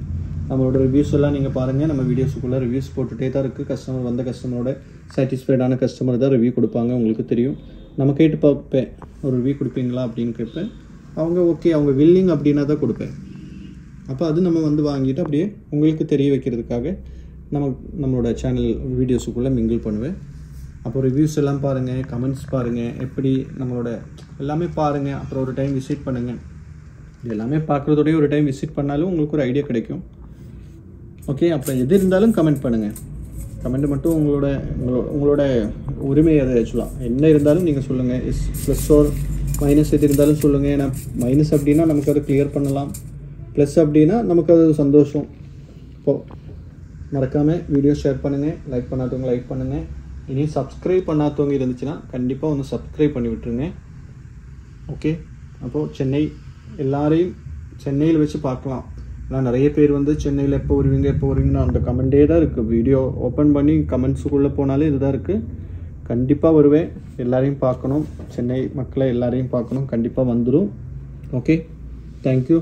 நம்மளோட ரிவ்யூஸ் எல்லாம் நீங்கள் பாருங்கள். நம்ம வீடியோஸுக்குள்ளே ரிவ்யூஸ் போட்டுகிட்டே தான் இருக்குது. கஸ்டமர் வந்த கஸ்டமரோட சாட்டிஸ்ஃபைடான கஸ்டமர் தான் ரிவ்யூ கொடுப்பாங்க, உங்களுக்கு தெரியும். நம்ம கேட்டு பார்ப்பேன், ஒரு ரிவ்யூ கொடுப்பீங்களா அப்படின்னு கேட்பேன். அவங்க ஓகே, அவங்க வில்லிங் அப்படின்னா தான் கொடுப்பேன். அப்போ அது நம்ம வந்து வாங்கிட்டு அப்படியே உங்களுக்கு தெரிய வைக்கிறதுக்காக நம்மளோட சேனல் வீடியோஸுக்குள்ளே மிங்கிள் பண்ணுவேன். அப்போ ரிவ்யூஸ் எல்லாம் பாருங்கள், கமெண்ட்ஸ் பாருங்கள், எப்படி நம்மளோட எல்லாமே பாருங்கள். அப்புறம் ஒரு டைம் விசிட் பண்ணுங்கள். இது எல்லாமே பார்க்குறதோடய ஒரு டைம் விசிட் பண்ணாலும் உங்களுக்கு ஒரு ஐடியா கிடைக்கும். ஓகே, அப்புறம் எது இருந்தாலும் கமெண்ட் பண்ணுங்கள். கமெண்ட் மட்டும் உங்களோட உரிமை அதை சொல்லலாம். என்ன இருந்தாலும் நீங்கள் சொல்லுங்கள். ப்ளஸ் ஓர் மைனஸ் எது இருந்தாலும் சொல்லுங்கள். ஏன்னா மைனஸ் அப்படின்னா நமக்கு அதை கிளியர் பண்ணலாம், ப்ளஸ் அப்படின்னா நமக்கு அது சந்தோஷம். இப்போது மறக்காமல் வீடியோ ஷேர் பண்ணுங்கள். லைக் பண்ணாதவங்க லைக் பண்ணுங்கள். இனி சப்ஸ்கிரைப் பண்ணாதவங்க இருந்துச்சுன்னா கண்டிப்பாக வந்து சப்ஸ்கிரைப் பண்ணி விட்டுருங்க. ஓகே, அப்போது சென்னை எல்லாரையும் சென்னையில் வச்சு பார்க்கலாம். ஆனால் நிறைய பேர் வந்து சென்னையில் எப்போ வருவீங்கன்னு அந்த கமெண்டே தான் இருக்குது. வீடியோ ஓப்பன் பண்ணி கமெண்ட்ஸுக்குள்ளே போனாலே இதுதான் இருக்குது. கண்டிப்பாக வருவேன், எல்லாரையும் பார்க்கணும், சென்னை மக்களை எல்லாரையும் பார்க்கணும். கண்டிப்பாக வந்துடும். Okay, thank you.